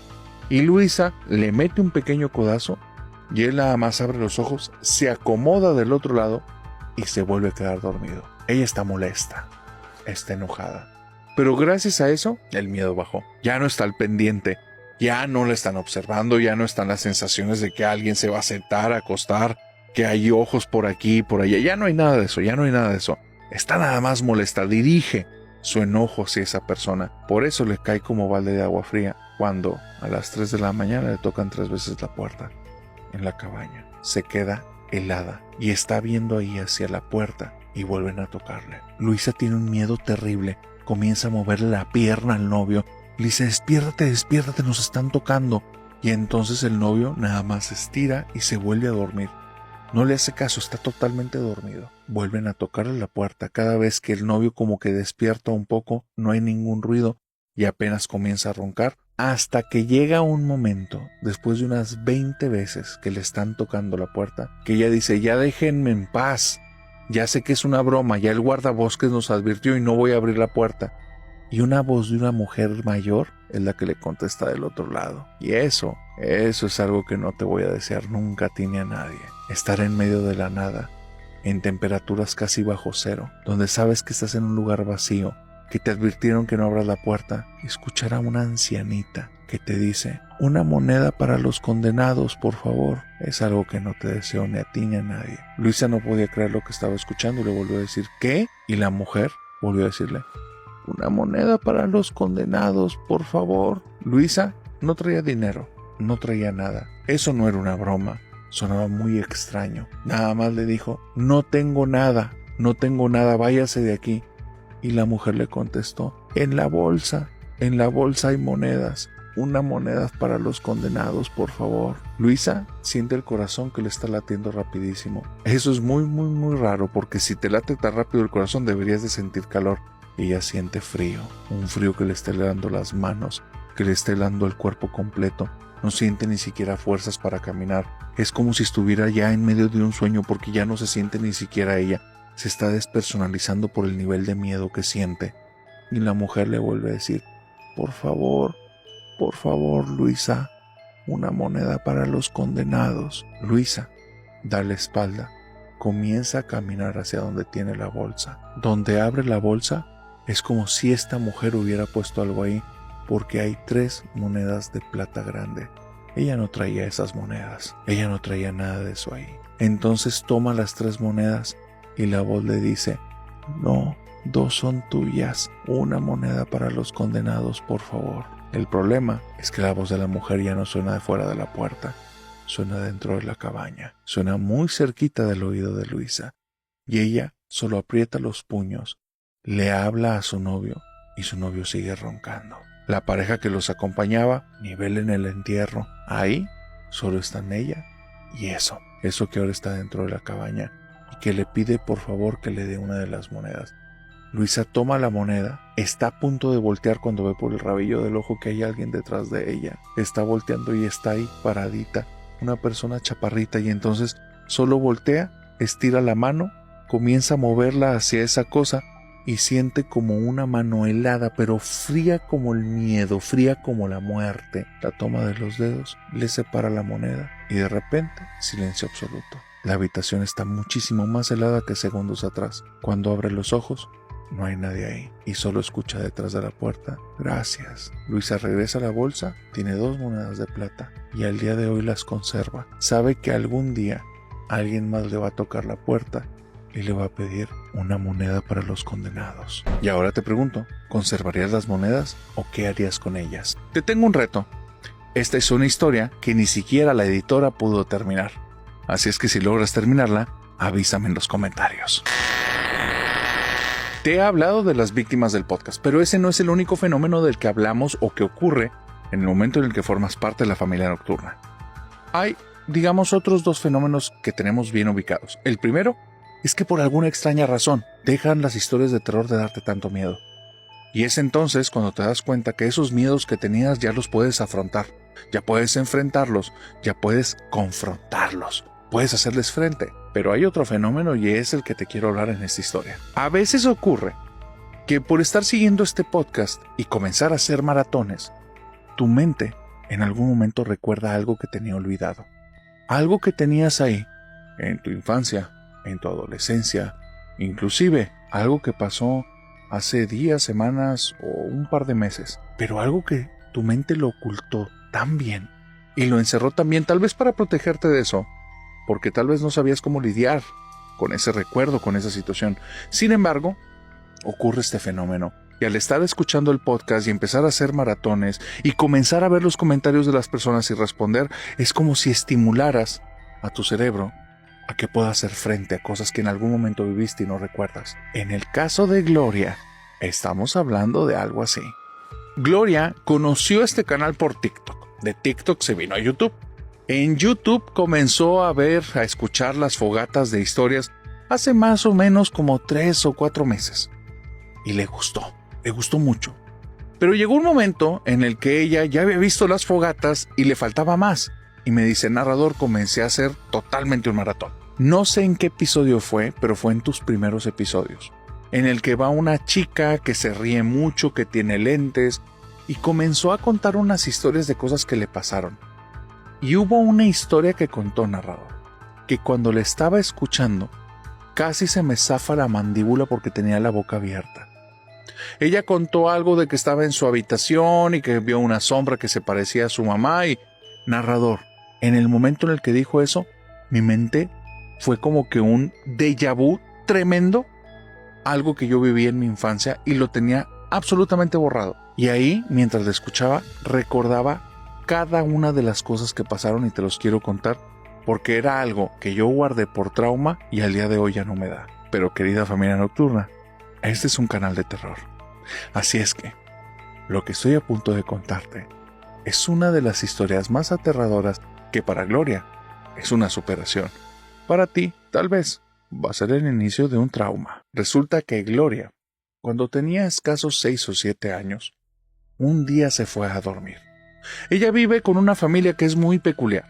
Y Luisa le mete un pequeño codazo y él nada más abre los ojos, se acomoda del otro lado y se vuelve a quedar dormido. Ella está molesta, está enojada. Pero gracias a eso, el miedo bajó. Ya no está al pendiente. Ya no la están observando, ya no están las sensaciones de que alguien se va a sentar, a acostar, que hay ojos por aquí y por allá. Ya no hay nada de eso, Está nada más molesta, dirige su enojo hacia esa persona. Por eso le cae como balde de agua fría cuando a las 3 de la mañana le tocan 3 veces la puerta en la cabaña. Se queda helada y está viendo ahí hacia la puerta y vuelven a tocarle. Luisa tiene un miedo terrible, comienza a moverle la pierna al novio. Le dice: despiértate, nos están tocando. Y entonces el novio nada más se estira y se vuelve a dormir. No le hace caso, está totalmente dormido. Vuelven a tocarle la puerta. Cada vez que el novio como que despierta un poco, no hay ningún ruido y apenas comienza a roncar, hasta que llega un momento, después de unas 20 veces que le están tocando la puerta, que ella dice: ya déjenme en paz, ya sé que es una broma, ya el guardabosques nos advirtió y no voy a abrir la puerta. Y una voz de una mujer mayor es la que le contesta del otro lado. Y eso es algo que no te voy a desear nunca a ti ni a nadie. Estar en medio de la nada, en temperaturas casi bajo cero, donde sabes que estás en un lugar vacío, que te advirtieron que no abras la puerta, y escuchar a una ancianita que te dice: una moneda para los condenados, por favor. Es algo que no te deseo ni a ti ni a nadie. Luisa no podía creer lo que estaba escuchando y le volvió a decir: ¿qué? Y la mujer volvió a decirle: una moneda para los condenados, por favor. Luisa no traía dinero, no traía nada. Eso no era una broma. Sonaba muy extraño. Nada más le dijo: no tengo nada, váyase de aquí. Y la mujer le contestó: en la bolsa hay monedas. Una moneda para los condenados, por favor. Luisa siente el corazón que le está latiendo rapidísimo. Eso es muy raro, porque si te late tan rápido el corazón deberías de sentir calor. Ella siente frío, un frío que le está helando las manos, que le está helando el cuerpo completo. No siente ni siquiera fuerzas para caminar. Es como si estuviera ya en medio de un sueño, porque ya no se siente ni siquiera ella. Se está despersonalizando por el nivel de miedo que siente. Y la mujer le vuelve a decir: por favor, Luisa, una moneda para los condenados. Luisa da la espalda, comienza a caminar hacia donde tiene la bolsa. Donde abre la bolsa, es como si esta mujer hubiera puesto algo ahí, porque hay 3 monedas de plata grande. Ella no traía esas monedas, ella no traía nada de eso ahí. Entonces toma las 3 monedas y la voz le dice: no, 2 son tuyas, una moneda para los condenados, por favor. El problema es que la voz de la mujer ya no suena de fuera de la puerta, suena dentro de la cabaña, suena muy cerquita del oído de Luisa, y ella solo aprieta los puños, le habla a su novio y su novio sigue roncando. La pareja que los acompañaba ni vela en el entierro. Ahí solo están ella Y eso que ahora está dentro de la cabaña y que le pide por favor que le dé una de las monedas. Luisa toma la moneda, está a punto de voltear cuando ve por el rabillo del ojo que hay alguien detrás de ella. Está volteando y está ahí paradita, una persona chaparrita, y entonces solo voltea, estira la mano, comienza a moverla hacia esa cosa y siente como una mano helada, pero fría como el miedo, fría como la muerte. La toma de los dedos, le separa la moneda y de repente silencio absoluto. La habitación está muchísimo más helada que segundos atrás. Cuando abre los ojos, no hay nadie ahí y solo escucha detrás de la puerta: gracias. Luisa regresa a la bolsa, tiene 2 monedas de plata y al día de hoy las conserva. Sabe que algún día alguien más le va a tocar la puerta y le va a pedir una moneda para los condenados. Y ahora te pregunto, ¿conservarías las monedas o qué harías con ellas? Te tengo un reto. Esta es una historia que ni siquiera la editora pudo terminar. Así es que si logras terminarla, avísame en los comentarios. Te he hablado de las víctimas del podcast, pero ese no es el único fenómeno del que hablamos o que ocurre en el momento en el que formas parte de la familia nocturna. Hay, digamos, otros 2 fenómenos que tenemos bien ubicados. El primero es que por alguna extraña razón dejan las historias de terror de darte tanto miedo. Y es entonces cuando te das cuenta que esos miedos que tenías ya los puedes afrontar, ya puedes enfrentarlos, ya puedes confrontarlos, puedes hacerles frente. Pero hay otro fenómeno y es el que te quiero hablar en esta historia. A veces ocurre que por estar siguiendo este podcast y comenzar a hacer maratones, tu mente en algún momento recuerda algo que tenía olvidado. Algo que tenías ahí, en tu infancia, en tu adolescencia, inclusive algo que pasó hace días, semanas o un par de meses. Pero algo que tu mente lo ocultó tan bien y lo encerró también, tal vez para protegerte de eso, porque tal vez no sabías cómo lidiar con ese recuerdo, con esa situación. Sin embargo, ocurre este fenómeno. Y al estar escuchando el podcast y empezar a hacer maratones y comenzar a ver los comentarios de las personas y responder, es como si estimularas a tu cerebro a que pueda hacer frente a cosas que en algún momento viviste y no recuerdas. En el caso de Gloria, estamos hablando de algo así. Gloria conoció este canal por TikTok. De TikTok se vino a YouTube. En YouTube comenzó a escuchar las fogatas de historias hace más o menos como 3 o 4 meses. Y le gustó mucho. Pero llegó un momento en el que ella ya había visto las fogatas y le faltaba más. Y me dice: narrador, comencé a hacer totalmente un maratón. No sé en qué episodio fue, pero fue en tus primeros episodios, en el que va una chica que se ríe mucho, que tiene lentes, y comenzó a contar unas historias de cosas que le pasaron. Y hubo una historia que contó narrador, que cuando le estaba escuchando, casi se me zafa la mandíbula porque tenía la boca abierta. Ella contó algo de que estaba en su habitación y que vio una sombra que se parecía a su mamá y... narrador, en el momento en el que dijo eso, mi mente fue como que un déjà vu tremendo, algo que yo viví en mi infancia y lo tenía absolutamente borrado. Y ahí, mientras le escuchaba, recordaba cada una de las cosas que pasaron y te los quiero contar, porque era algo que yo guardé por trauma y al día de hoy ya no me da. Pero querida familia nocturna, este es un canal de terror. Así es que, lo que estoy a punto de contarte es una de las historias más aterradoras que para Gloria es una superación. Para ti, tal vez, va a ser el inicio de un trauma. Resulta que Gloria, cuando tenía escasos 6 o 7 años, un día se fue a dormir. Ella vive con una familia que es muy peculiar.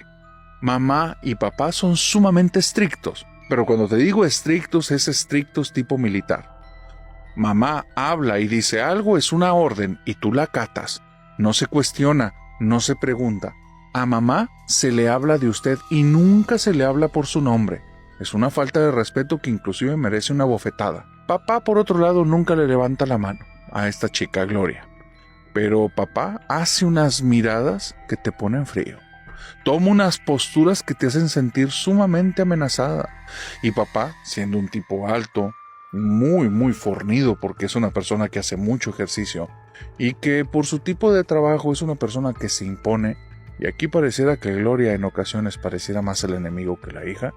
Mamá y papá son sumamente estrictos, pero cuando te digo estrictos, es estrictos tipo militar. Mamá habla y dice algo, es una orden y tú la acatas. No se cuestiona, no se pregunta. A mamá se le habla de usted y nunca se le habla por su nombre. Es una falta de respeto que inclusive merece una bofetada. Papá, por otro lado, nunca le levanta la mano a esta chica Gloria. Pero papá hace unas miradas que te ponen frío. Toma unas posturas que te hacen sentir sumamente amenazada. Y papá, siendo un tipo alto, muy fornido porque es una persona que hace mucho ejercicio y que por su tipo de trabajo es una persona que se impone, y aquí pareciera que Gloria en ocasiones pareciera más el enemigo que la hija,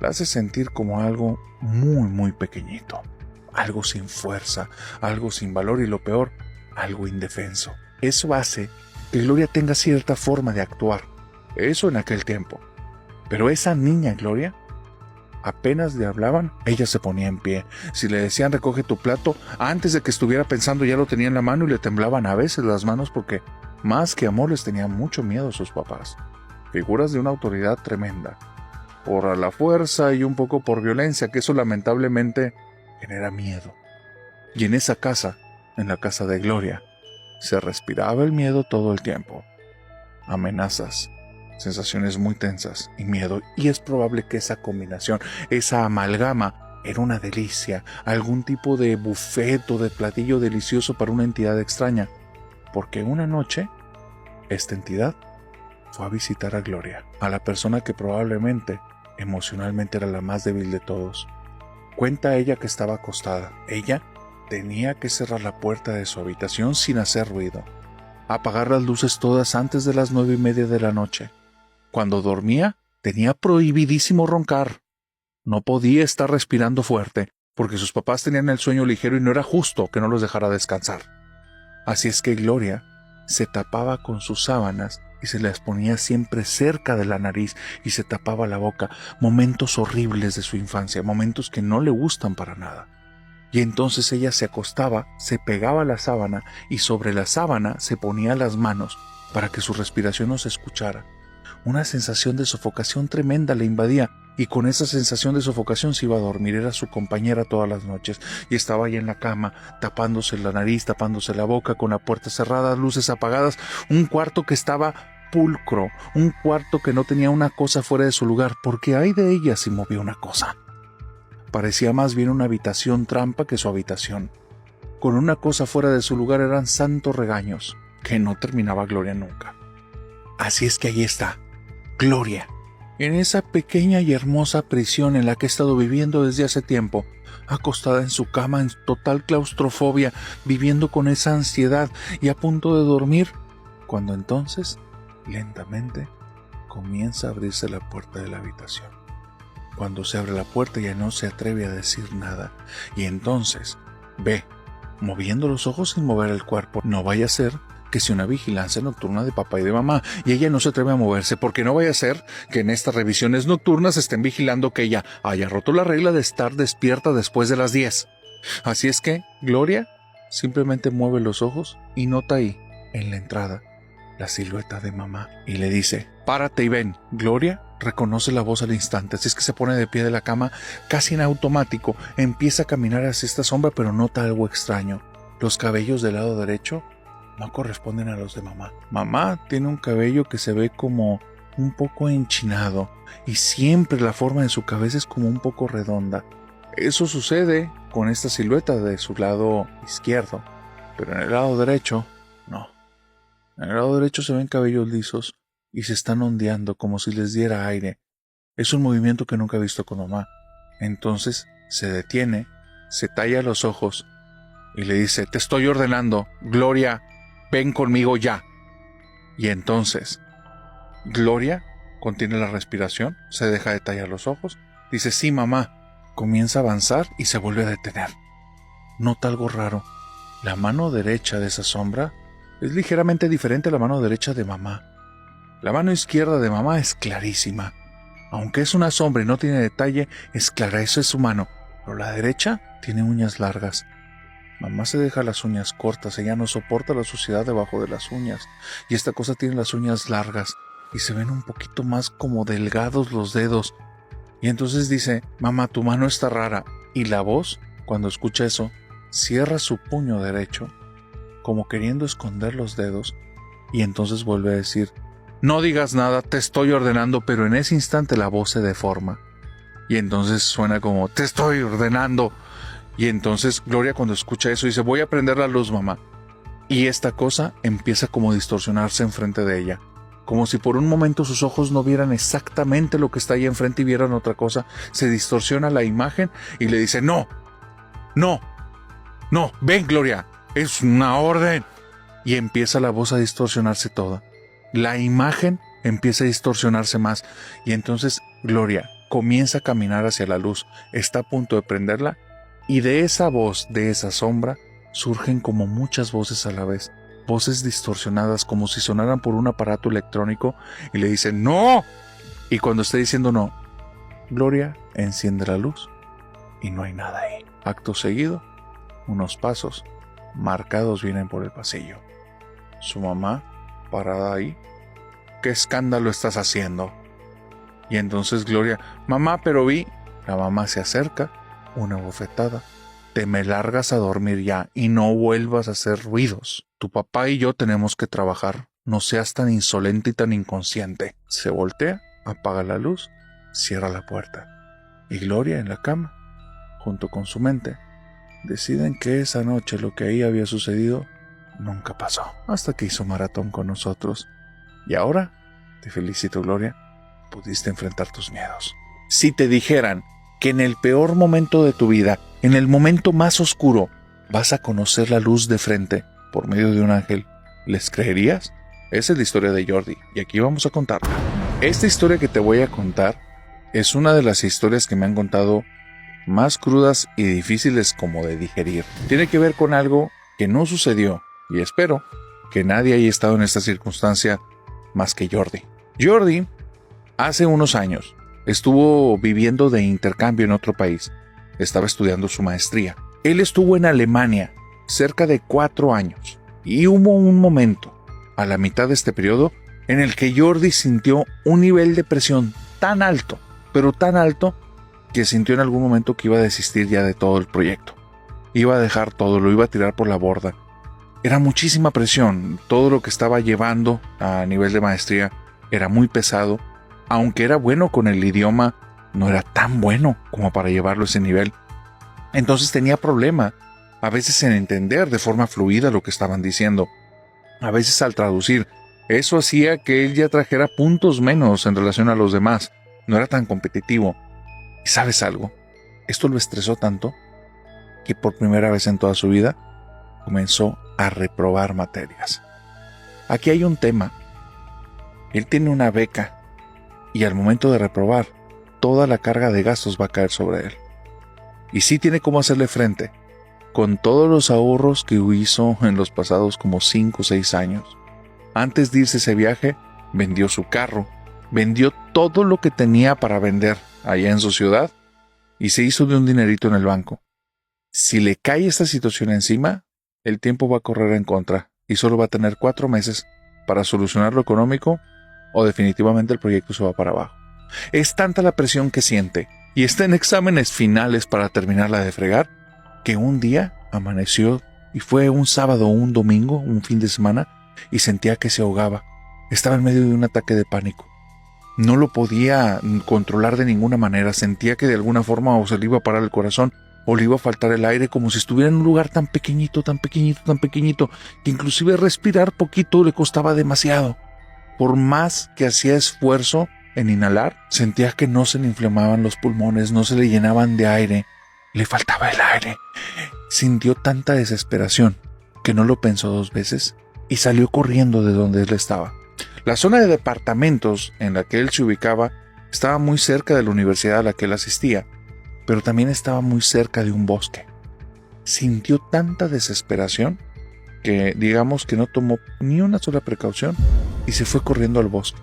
la hace sentir como algo muy pequeñito, algo sin fuerza, algo sin valor y lo peor, algo indefenso. Eso hace que Gloria tenga cierta forma de actuar. Eso en aquel tiempo. Pero esa niña, Gloria, apenas le hablaban, ella se ponía en pie. Si le decían recoge tu plato, antes de que estuviera pensando ya lo tenía en la mano y le temblaban a veces las manos porque más que amor les tenía mucho miedo a sus papás. Figuras de una autoridad tremenda. Por la fuerza y un poco por violencia, que eso lamentablemente genera miedo. Y en esa casa, en la casa de Gloria, se respiraba el miedo todo el tiempo. Amenazas, sensaciones muy tensas y miedo. Y es probable que esa combinación, esa amalgama, era una delicia, algún tipo de buffet o de platillo delicioso para una entidad extraña. Porque una noche, esta entidad fue a visitar a Gloria, a la persona que probablemente emocionalmente era la más débil de todos. Cuenta ella que estaba acostada. Ella tenía que cerrar la puerta de su habitación sin hacer ruido, apagar las luces todas antes de las 9:30 de la noche. Cuando dormía, tenía prohibidísimo roncar. No podía estar respirando fuerte, porque sus papás tenían el sueño ligero y no era justo que no los dejara descansar. Así es que Gloria se tapaba con sus sábanas y se las ponía siempre cerca de la nariz y se tapaba la boca. Momentos horribles de su infancia, momentos que no le gustan para nada. Y entonces ella se acostaba, se pegaba a la sábana y sobre la sábana se ponía las manos para que su respiración no se escuchara. Una sensación de sofocación tremenda le invadía y con esa sensación de sofocación se iba a dormir. Era su compañera todas las noches y estaba ahí en la cama tapándose la nariz, tapándose la boca, con la puerta cerrada, luces apagadas, un cuarto que estaba pulcro, un cuarto que no tenía una cosa fuera de su lugar, porque ay de ella si movía una cosa. Parecía más bien una habitación trampa que su habitación. Con una cosa fuera de su lugar eran santos regaños, que no terminaba Gloria nunca. Así es que ahí está, Gloria, en esa pequeña y hermosa prisión en la que he estado viviendo desde hace tiempo, acostada en su cama en total claustrofobia, viviendo con esa ansiedad y a punto de dormir, cuando entonces, lentamente, comienza a abrirse la puerta de la habitación. Cuando se abre la puerta ya no se atreve a decir nada y entonces ve, moviendo los ojos sin mover el cuerpo. No vaya a ser que sea una vigilancia nocturna de papá y de mamá y ella no se atreve a moverse porque no vaya a ser que en estas revisiones nocturnas estén vigilando que ella haya roto la regla de estar despierta después de las 10. Así es que Gloria simplemente mueve los ojos y nota ahí, en la entrada, la silueta de mamá y le dice: párate y ven. Gloria reconoce la voz al instante, así es que se pone de pie de la cama casi en automático, empieza a caminar hacia esta sombra pero nota algo extraño. Los cabellos del lado derecho no corresponden a los de mamá. Mamá tiene un cabello que se ve como un poco enchinado y siempre la forma de su cabeza es como un poco redonda. Eso sucede con esta silueta de su lado izquierdo, pero en el lado derecho no. En el lado derecho se ven cabellos lisos y se están ondeando como si les diera aire. Es un movimiento que nunca he visto con mamá. Entonces se detiene, se talla los ojos y le dice: te estoy ordenando, Gloria, ven conmigo ya. Y entonces Gloria contiene la respiración, se deja de tallar los ojos, dice: sí, mamá. Comienza a avanzar y se vuelve a detener. Nota algo raro. La mano derecha de esa sombra es ligeramente diferente a la mano derecha de mamá. La mano izquierda de mamá es clarísima. Aunque es una sombra y no tiene detalle, es clara, eso es su mano. Pero la derecha tiene uñas largas. Mamá se deja las uñas cortas, ella no soporta la suciedad debajo de las uñas. Y esta cosa tiene las uñas largas y se ven un poquito más como delgados los dedos. Y entonces dice: mamá, tu mano está rara. Y la voz, cuando escucha eso, cierra su puño derecho, como queriendo esconder los dedos, y entonces vuelve a decir: no digas nada, te estoy ordenando. Pero en ese instante la voz se deforma y entonces suena como: te estoy ordenando. Y entonces Gloria, cuando escucha eso, dice: voy a prender la luz, mamá. Y esta cosa empieza como a distorsionarse enfrente de ella, como si por un momento sus ojos no vieran exactamente lo que está ahí enfrente y vieran otra cosa. Se distorsiona la imagen y le dice: no, ven, Gloria, es una orden. Y empieza la voz a distorsionarse toda. La imagen empieza a distorsionarse más y entonces Gloria comienza a caminar hacia la luz, está a punto de prenderla y de esa voz, de esa sombra, surgen como muchas voces a la vez, voces distorsionadas como si sonaran por un aparato electrónico y le dicen: ¡no! Y cuando esté diciendo no, Gloria enciende la luz y no hay nada ahí. Acto seguido, unos pasos marcados vienen por el pasillo. Su mamá, parada ahí. ¿Qué escándalo estás haciendo? Y entonces Gloria, mamá, pero vi. La mamá se acerca, una bofetada. Te me largas a dormir ya y no vuelvas a hacer ruidos. Tu papá y yo tenemos que trabajar. No seas tan insolente y tan inconsciente. Se voltea, apaga la luz, cierra la puerta. Y Gloria en la cama, junto con su mente, deciden que esa noche lo que ahí había sucedido nunca pasó. Hasta que hizo maratón con nosotros. Y ahora, te felicito, Gloria, pudiste enfrentar tus miedos. Si te dijeran que en el peor momento de tu vida, en el momento más oscuro, vas a conocer la luz de frente por medio de un ángel, ¿les creerías? Esa es la historia de Jordi y aquí vamos a contarla. Esta historia que te voy a contar es una de las historias que me han contado más crudas y difíciles como de digerir. Tiene que ver con algo que no sucedió y espero que nadie haya estado en esta circunstancia más que Jordi. Jordi, hace unos años, estuvo viviendo de intercambio en otro país. Estaba estudiando su maestría. Él estuvo en Alemania cerca de 4 años y hubo un momento a la mitad de este periodo en el que Jordi sintió un nivel de presión tan alto, pero tan alto, que sintió en algún momento que iba a desistir ya de todo el proyecto. Iba a dejar todo, lo iba a tirar por la borda. Era muchísima presión, todo lo que estaba llevando a nivel de maestría era muy pesado. Aunque era bueno con el idioma, no era tan bueno como para llevarlo a ese nivel. Entonces tenía problema, a veces en entender de forma fluida lo que estaban diciendo, a veces al traducir. Eso hacía que él ya trajera puntos menos en relación a los demás, no era tan competitivo. ¿Y sabes algo? Esto lo estresó tanto que por primera vez en toda su vida comenzó a reprobar materias. Aquí hay un tema. Él tiene una beca y al momento de reprobar, toda la carga de gastos va a caer sobre él. Y sí tiene cómo hacerle frente, con todos los ahorros que hizo en los pasados como 5 o 6 años. Antes de irse ese viaje, vendió su carro, vendió todo lo que tenía para vender allá en su ciudad y se hizo de un dinerito en el banco. Si le cae esta situación encima, el tiempo va a correr en contra y solo va a tener 4 meses para solucionar lo económico o definitivamente el proyecto se va para abajo. Es tanta la presión que siente y está en exámenes finales para terminarla de fregar que un día amaneció y fue un sábado o un domingo, un fin de semana, y sentía que se ahogaba. Estaba en medio de un ataque de pánico. No lo podía controlar de ninguna manera. Sentía que de alguna forma o se le iba a parar el corazón o le iba a faltar el aire, como si estuviera en un lugar tan pequeñito, tan pequeñito, tan pequeñito, que inclusive respirar poquito le costaba demasiado. Por más que hacía esfuerzo en inhalar, sentía que no se le inflamaban los pulmones, no se le llenaban de aire, le faltaba el aire. Sintió tanta desesperación que no lo pensó 2 veces y salió corriendo de donde él estaba. La zona de departamentos en la que él se ubicaba estaba muy cerca de la universidad a la que él asistía, pero también estaba muy cerca de un bosque. Sintió tanta desesperación que digamos que no tomó ni una sola precaución y se fue corriendo al bosque.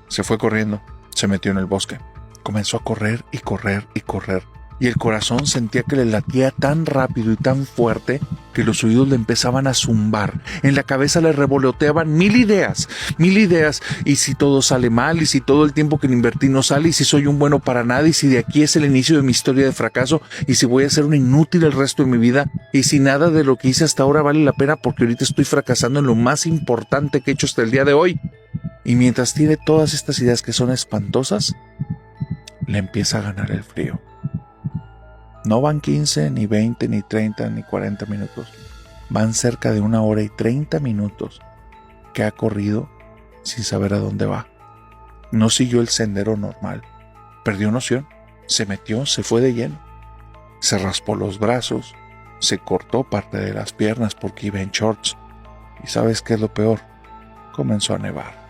Se fue corriendo, se metió en el bosque, comenzó a correr y correr y correr. Y el corazón sentía que le latía tan rápido y tan fuerte que los oídos le empezaban a zumbar. En la cabeza le revoloteaban mil ideas. Y si todo sale mal, y si todo el tiempo que le invertí no sale, y si soy un bueno para nada, y si de aquí es el inicio de mi historia de fracaso, y si voy a ser un inútil el resto de mi vida, y si nada de lo que hice hasta ahora vale la pena porque ahorita estoy fracasando en lo más importante que he hecho hasta el día de hoy. Y mientras tiene todas estas ideas que son espantosas, le empieza a ganar el frío. No van 15, ni 20, ni 30, ni 40 minutos. Van cerca de 1 hora y 30 minutos que ha corrido sin saber a dónde va. No siguió el sendero normal. Perdió noción. Se metió, se fue de lleno. Se raspó los brazos. Se cortó parte de las piernas porque iba en shorts. ¿Y sabes qué es lo peor? Comenzó a nevar.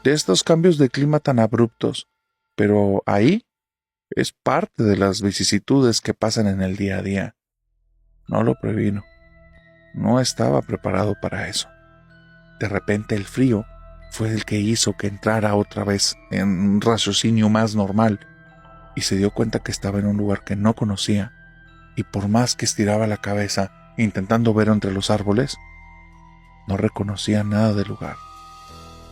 De estos cambios de clima tan abruptos, pero ahí es parte de las vicisitudes que pasan en el día a día. No lo previno. No estaba preparado para eso. De repente el frío fue el que hizo que entrara otra vez en un raciocinio más normal y se dio cuenta que estaba en un lugar que no conocía, y por más que estiraba la cabeza intentando ver entre los árboles, no reconocía nada del lugar.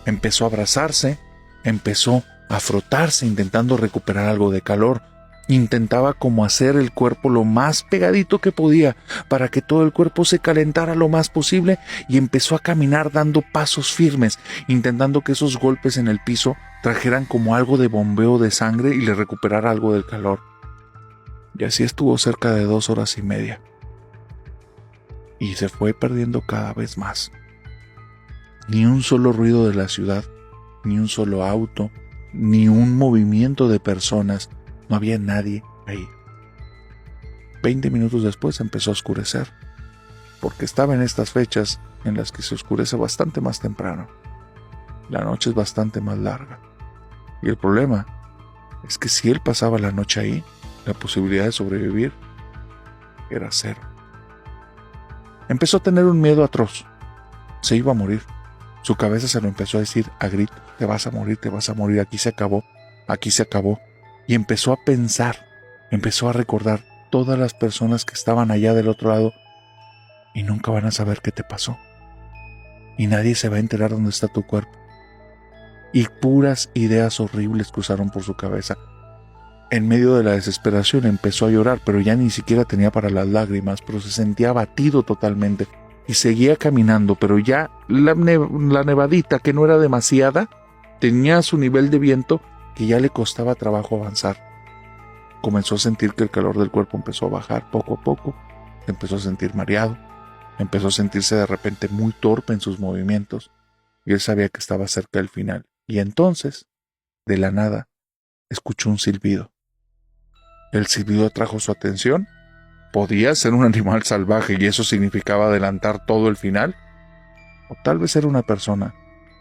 Empezó a abrazarse, empezó a frotarse intentando recuperar algo de calor. Intentaba como hacer el cuerpo lo más pegadito que podía para que todo el cuerpo se calentara lo más posible, y empezó a caminar dando pasos firmes, intentando que esos golpes en el piso trajeran como algo de bombeo de sangre y le recuperara algo del calor. Y así estuvo cerca de 2 horas y media. Y se fue perdiendo cada vez más. Ni un solo ruido de la ciudad, ni un solo auto, ni un movimiento de personas. No había nadie ahí. 20 minutos después empezó a oscurecer, porque estaba en estas fechas en las que se oscurece bastante más temprano. La noche es bastante más larga. Y el problema es que si él pasaba la noche ahí, la posibilidad de sobrevivir era 0. Empezó a tener un miedo atroz. Se iba a morir. Su cabeza se lo empezó a decir a grito: te vas a morir, aquí se acabó, aquí se acabó. Y empezó a pensar, empezó a recordar todas las personas que estaban allá del otro lado, y nunca van a saber qué te pasó. Y nadie se va a enterar dónde está tu cuerpo. Y puras ideas horribles cruzaron por su cabeza. En medio de la desesperación empezó a llorar, pero ya ni siquiera tenía para las lágrimas, pero se sentía abatido totalmente. Y seguía caminando, pero ya la nevadita, que no era demasiada, tenía su nivel de viento que ya le costaba trabajo avanzar. Comenzó a sentir que el calor del cuerpo empezó a bajar poco a poco, empezó a sentir mareado, empezó a sentirse de repente muy torpe en sus movimientos, y él sabía que estaba cerca del final. Y entonces, de la nada, escuchó un silbido. El silbido atrajo su atención. ¿Podía ser un animal salvaje y eso significaba adelantar todo el final? O tal vez era una persona.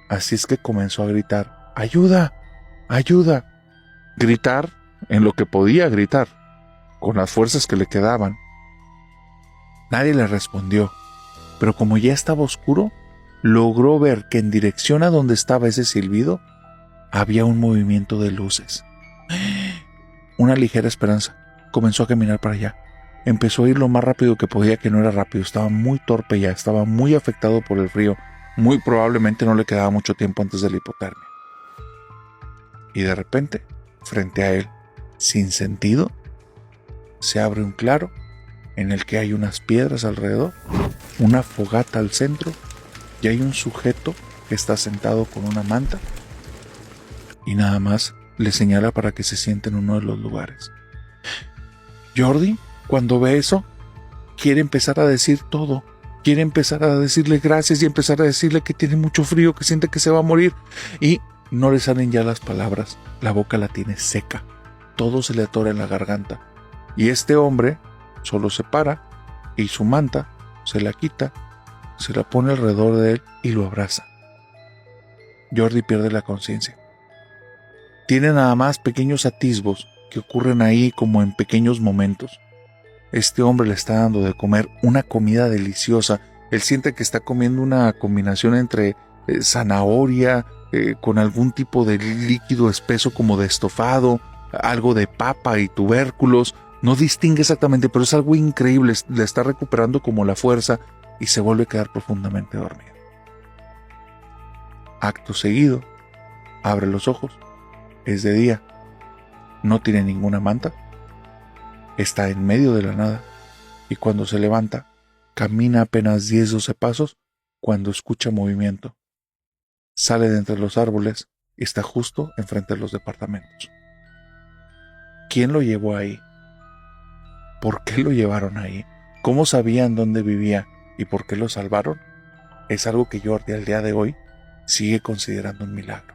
Así es que comenzó a gritar: ¡ayuda! ¡ayuda! Gritar en lo que podía gritar, con las fuerzas que le quedaban. Nadie le respondió, pero como ya estaba oscuro, logró ver que en dirección a donde estaba ese silbido había un movimiento de luces. Una ligera esperanza. Comenzó a caminar para allá. Empezó a ir lo más rápido que podía, que no era rápido. Estaba muy torpe ya, estaba muy afectado por el frío. Muy probablemente no le quedaba mucho tiempo antes de la hipotermia. Y de repente, frente a él, sin sentido, se abre un claro en el que hay unas piedras alrededor, una fogata al centro, y hay un sujeto que está sentado con una manta y nada más le señala para que se siente en uno de los lugares. Jordi, cuando ve eso, quiere empezar a decir todo. Quiere empezar a decirle gracias y empezar a decirle que tiene mucho frío, que siente que se va a morir, y no le salen ya las palabras. La boca la tiene seca. Todo se le atora en la garganta. Y este hombre solo se para y su manta se la quita, se la pone alrededor de él y lo abraza. Jordi pierde la conciencia. Tiene nada más pequeños atisbos que ocurren ahí como en pequeños momentos. Este hombre le está dando de comer una comida deliciosa. Él siente que está comiendo una combinación entre zanahoria, con algún tipo de líquido espeso como de estofado, algo de papa y tubérculos. No distingue exactamente, pero es algo increíble. Le está recuperando como la fuerza y se vuelve a quedar profundamente dormido. Acto seguido, abre los ojos. Es de día. No tiene ninguna manta. Está en medio de la nada. Y cuando se levanta, camina apenas 10-12 pasos cuando escucha movimiento. Sale de entre los árboles y está justo enfrente de los departamentos. ¿Quién lo llevó ahí? ¿Por qué lo llevaron ahí? ¿Cómo sabían dónde vivía y por qué lo salvaron? Es algo que Jordi al día de hoy sigue considerando un milagro.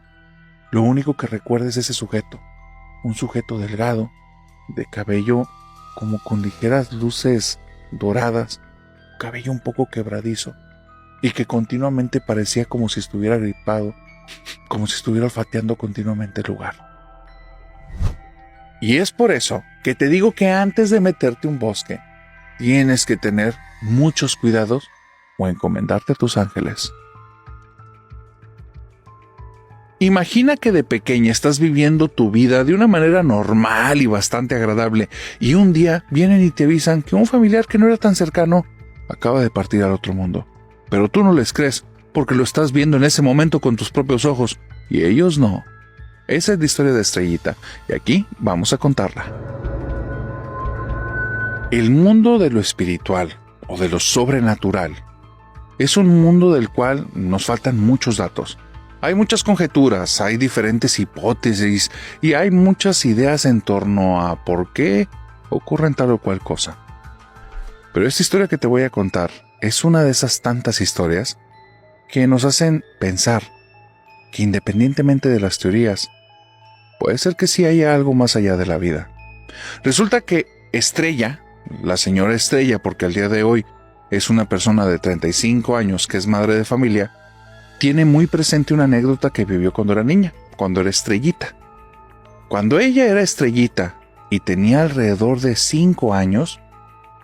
Lo único que recuerda es ese sujeto, un sujeto delgado, de cabello como con ligeras luces doradas, cabello un poco quebradizo, y que continuamente parecía como si estuviera gripado, como si estuviera olfateando continuamente el lugar. Y es por eso que te digo que antes de meterte a un bosque, tienes que tener muchos cuidados o encomendarte a tus ángeles. Imagina que de pequeña estás viviendo tu vida de una manera normal y bastante agradable, y un día vienen y te avisan que un familiar que no era tan cercano acaba de partir al otro mundo. Pero tú no les crees, porque lo estás viendo en ese momento con tus propios ojos, y ellos no. Esa es la historia de Estrellita, y aquí vamos a contarla. El mundo de lo espiritual, o de lo sobrenatural, es un mundo del cual nos faltan muchos datos. Hay muchas conjeturas, hay diferentes hipótesis y hay muchas ideas en torno a por qué ocurren tal o cual cosa. Pero esta historia que te voy a contar es una de esas tantas historias que nos hacen pensar que independientemente de las teorías, puede ser que sí haya algo más allá de la vida. Resulta que Estrella, la señora Estrella, porque al día de hoy es una persona de 35 años que es madre de familia, tiene muy presente una anécdota que vivió cuando era niña, cuando era Estrellita. Cuando ella era Estrellita y tenía alrededor de 5 años,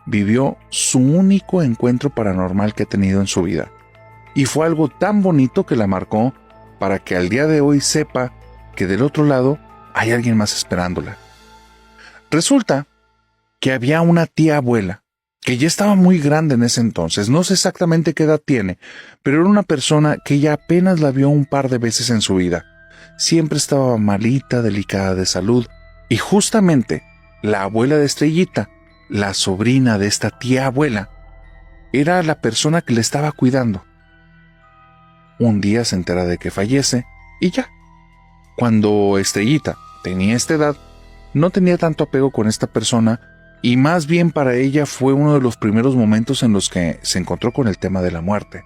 vivió su único encuentro paranormal que ha tenido en su vida. Y fue algo tan bonito que la marcó para que al día de hoy sepa que del otro lado hay alguien más esperándola. Resulta que había una tía abuela que ya estaba muy grande en ese entonces, no sé exactamente qué edad tiene, pero era una persona que ella apenas la vio un par de veces en su vida. Siempre estaba malita, delicada de salud, y justamente la abuela de Estrellita, la sobrina de esta tía abuela, era la persona que le estaba cuidando. Un día se entera de que fallece, y ya. Cuando Estrellita tenía esta edad, no tenía tanto apego con esta persona, y más bien para ella fue uno de los primeros momentos en los que se encontró con el tema de la muerte.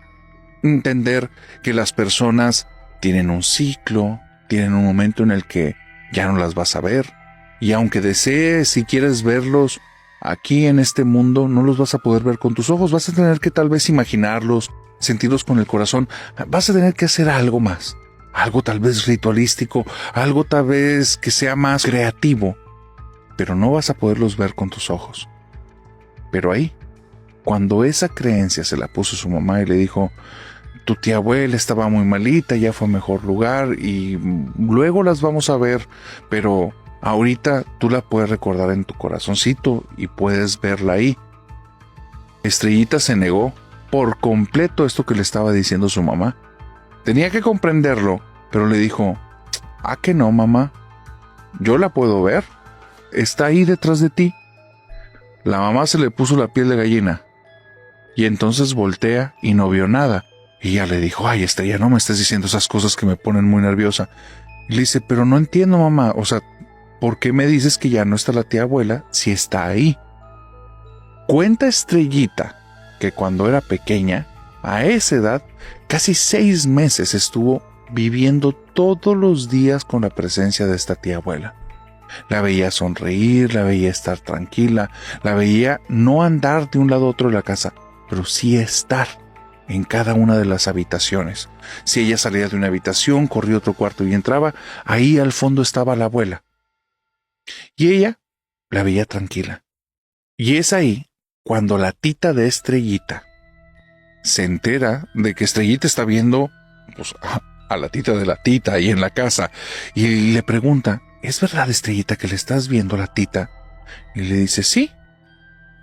Entender que las personas tienen un ciclo, tienen un momento en el que ya no las vas a ver, y aunque desees y quieres verlos, aquí en este mundo no los vas a poder ver con tus ojos, vas a tener que tal vez imaginarlos, sentirlos con el corazón, vas a tener que hacer algo más, algo tal vez ritualístico, algo tal vez que sea más creativo, pero no vas a poderlos ver con tus ojos. Pero ahí, cuando esa creencia se la puso su mamá y le dijo, tu tía abuela estaba muy malita, ya fue a mejor lugar y luego las vamos a ver, pero ahorita tú la puedes recordar en tu corazoncito y puedes verla ahí. Estrellita se negó por completo esto que le estaba diciendo su mamá. Tenía que comprenderlo, pero le dijo, ¿a que no, mamá? Yo la puedo ver. Está ahí detrás de ti. La mamá se le puso la piel de gallina y entonces voltea y no vio nada. Y ella le dijo, ay Estrella, no me estés diciendo esas cosas que me ponen muy nerviosa. Y le dice, pero no entiendo, mamá, o sea, ¿por qué me dices que ya no está la tía abuela si está ahí? Cuenta Estrellita que cuando era pequeña, a esa edad, casi 6 meses estuvo viviendo todos los días con la presencia de esta tía abuela. La veía sonreír, la veía estar tranquila, la veía no andar de un lado a otro de la casa, pero sí estar en cada una de las habitaciones. Si ella salía de una habitación, corría a otro cuarto y entraba, ahí al fondo estaba la abuela. Y ella la veía tranquila. Y es ahí cuando la tita de Estrellita se entera de que Estrellita está viendo pues, a la tita de la tita ahí en la casa y le pregunta, ¿es verdad, Estrellita, que le estás viendo a la tita? Y le dice, sí,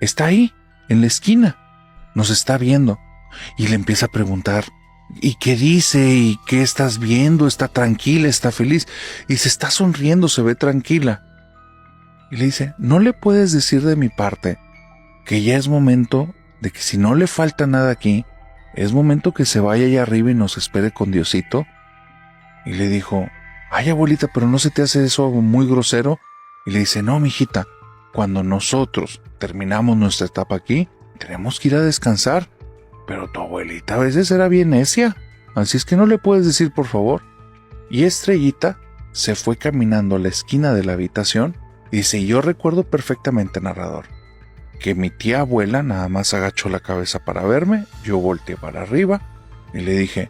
está ahí, en la esquina, nos está viendo. Y le empieza a preguntar, ¿y qué dice? ¿Y qué estás viendo? ¿Está tranquila? ¿Está feliz? Y se está sonriendo, se ve tranquila. Y le dice, ¿no le puedes decir de mi parte que ya es momento de que si no le falta nada aquí, es momento que se vaya allá arriba y nos espere con Diosito? Y le dijo, ay abuelita, pero ¿no se te hace eso muy grosero? Y le dice, no, mijita, cuando nosotros terminamos nuestra etapa aquí, tenemos que ir a descansar. Pero tu abuelita a veces era bien necia, así es que no le puedes decir por favor. Y Estrellita se fue caminando a la esquina de la habitación y dice, yo recuerdo perfectamente, narrador, que mi tía abuela nada más agachó la cabeza para verme, yo volteé para arriba y le dije,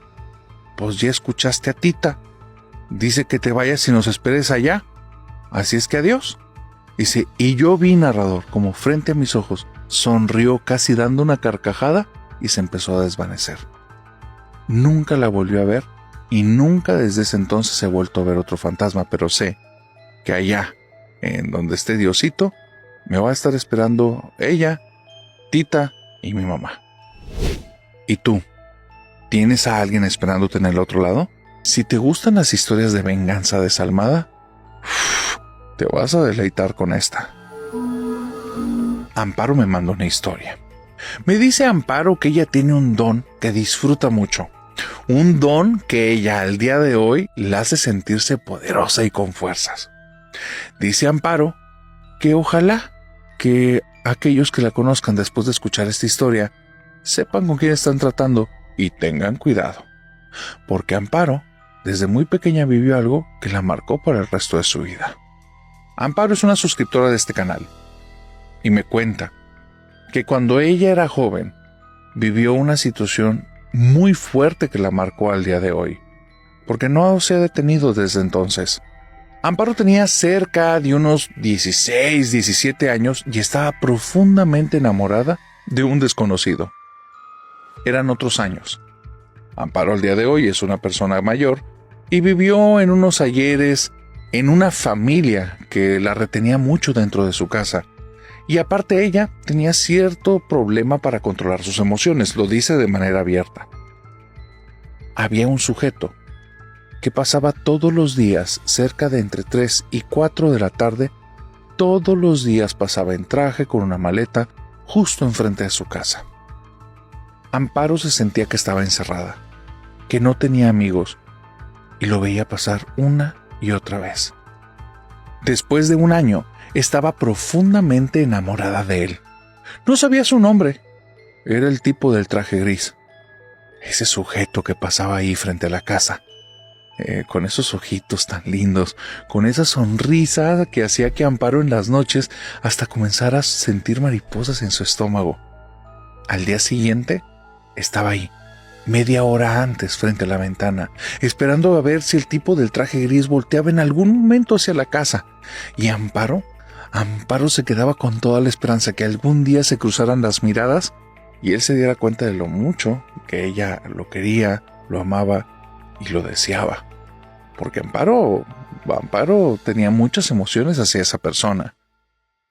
pues ya escuchaste a tita, dice que te vayas y nos esperes allá, así es que adiós. Dice, y yo vi, narrador, como frente a mis ojos, sonrió casi dando una carcajada y se empezó a desvanecer. Nunca la volvió a ver y nunca desde ese entonces he vuelto a ver otro fantasma, pero sé que allá, en donde esté Diosito, me va a estar esperando ella, Tita y mi mamá. ¿Y tú? ¿Tienes a alguien esperándote en el otro lado? Si te gustan las historias de venganza desalmada, te vas a deleitar con esta. Amparo me mandó una historia. Me dice Amparo que ella tiene un don que disfruta mucho. Un don que ella al día de hoy la hace sentirse poderosa y con fuerzas. Dice Amparo que ojalá que aquellos que la conozcan después de escuchar esta historia sepan con quién están tratando y tengan cuidado. Porque Amparo desde muy pequeña vivió algo que la marcó por el resto de su vida. Amparo es una suscriptora de este canal y me cuenta que cuando ella era joven vivió una situación muy fuerte que la marcó al día de hoy, porque no se ha detenido desde entonces. Amparo tenía cerca de unos 16, 17 años y estaba profundamente enamorada de un desconocido. Eran otros años. Amparo al día de hoy es una persona mayor y vivió en unos ayeres en una familia que la retenía mucho dentro de su casa. Y aparte ella tenía cierto problema para controlar sus emociones, lo dice de manera abierta. Había un sujeto que pasaba todos los días cerca de entre 3 y 4 de la tarde, todos los días pasaba en traje con una maleta justo enfrente de su casa. Amparo se sentía que estaba encerrada, que no tenía amigos, y lo veía pasar una y otra vez. Después de un año, estaba profundamente enamorada de él. No sabía su nombre. Era el tipo del traje gris. Ese sujeto que pasaba ahí frente a la casa. Con esos ojitos tan lindos, con esa sonrisa que hacía que Amparo en las noches hasta comenzara a sentir mariposas en su estómago. Al día siguiente, estaba ahí, media hora antes frente a la ventana, esperando a ver si el tipo del traje gris volteaba en algún momento hacia la casa. Y Amparo se quedaba con toda la esperanza que algún día se cruzaran las miradas y él se diera cuenta de lo mucho que ella lo quería, lo amaba y lo deseaba. Porque Amparo tenía muchas emociones hacia esa persona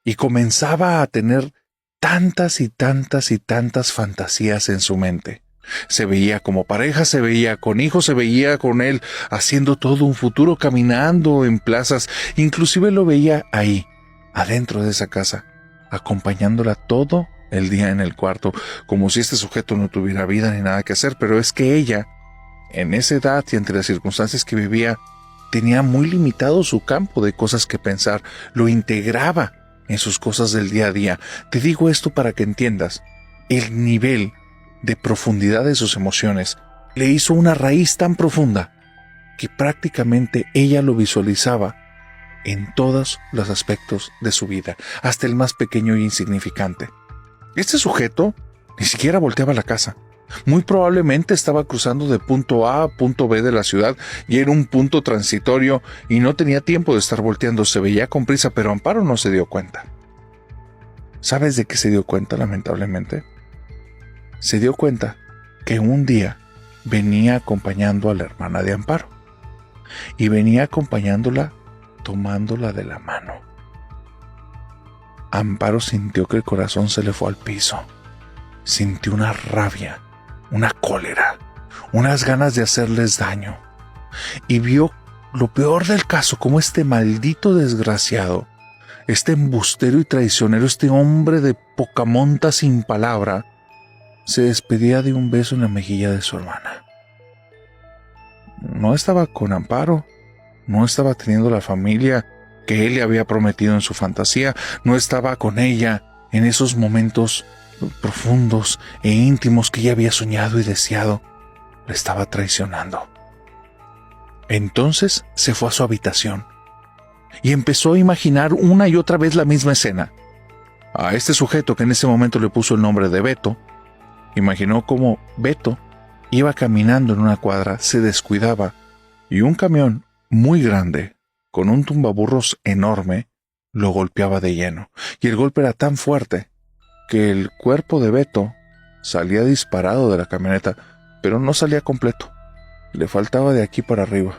y comenzaba a tener tantas y tantas y tantas fantasías en su mente. Se veía como pareja, se veía con hijos, se veía con él haciendo todo un futuro, caminando en plazas, inclusive lo veía ahí, adentro de esa casa, acompañándola todo el día en el cuarto, como si este sujeto no tuviera vida ni nada que hacer, pero es que ella, en esa edad y entre las circunstancias que vivía, tenía muy limitado su campo de cosas que pensar, lo integraba en sus cosas del día a día. Te digo esto para que entiendas el nivel de profundidad de sus emociones. Le hizo una raíz tan profunda que prácticamente ella lo visualizaba en todos los aspectos de su vida, hasta el más pequeño e insignificante. Este sujeto ni siquiera volteaba la casa. Muy probablemente estaba cruzando de punto A a punto B de la ciudad y era un punto transitorio y no tenía tiempo de estar volteando, se veía con prisa, pero Amparo no se dio cuenta. ¿Sabes de qué se dio cuenta, lamentablemente? Se dio cuenta que un día venía acompañando a la hermana de Amparo y venía acompañándola tomándola de la mano. Amparo sintió que el corazón se le fue al piso. Sintió una rabia, una cólera, unas ganas de hacerles daño. Y vio lo peor del caso, como este maldito desgraciado, este embustero y traicionero, este hombre de poca monta sin palabra, se despedía de un beso en la mejilla de su hermana. No estaba con Amparo, no estaba teniendo la familia que él le había prometido en su fantasía, no estaba con ella en esos momentos profundos e íntimos que ella había soñado y deseado. Le estaba traicionando. Entonces se fue a su habitación y empezó a imaginar una y otra vez la misma escena. A este sujeto que en ese momento le puso el nombre de Beto, imaginó cómo Beto iba caminando en una cuadra, se descuidaba y un camión muy grande, con un tumbaburros enorme, lo golpeaba de lleno. Y el golpe era tan fuerte que el cuerpo de Beto salía disparado de la camioneta, pero no salía completo. le faltaba de aquí para arriba.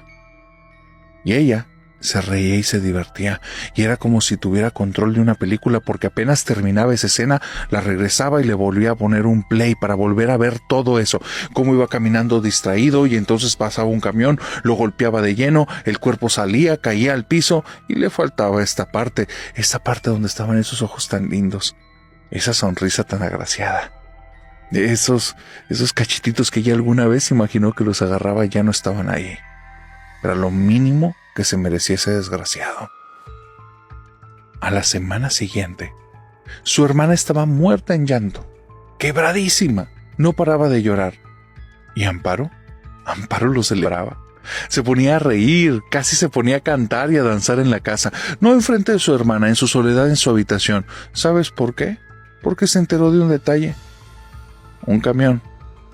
Y ella se reía y se divertía, y era como si tuviera control de una película, porque apenas terminaba esa escena, la regresaba y le volvía a poner un play para volver a ver todo eso, cómo iba caminando distraído y entonces pasaba un camión, lo golpeaba de lleno, el cuerpo salía, caía al piso y le faltaba esta parte donde estaban esos ojos tan lindos, esa sonrisa tan agraciada. Esos cachetitos que ella alguna vez imaginó que los agarraba ya no estaban ahí. Era lo mínimo que se merecía ese desgraciado. A la semana siguiente, su hermana estaba muerta en llanto, quebradísima, no paraba de llorar. ¿Y Amparo? Amparo lo celebraba. Se ponía a reír, casi se ponía a cantar y a danzar en la casa, no enfrente de su hermana, en su soledad en su habitación. ¿Sabes por qué? Porque se enteró de un detalle. Un camión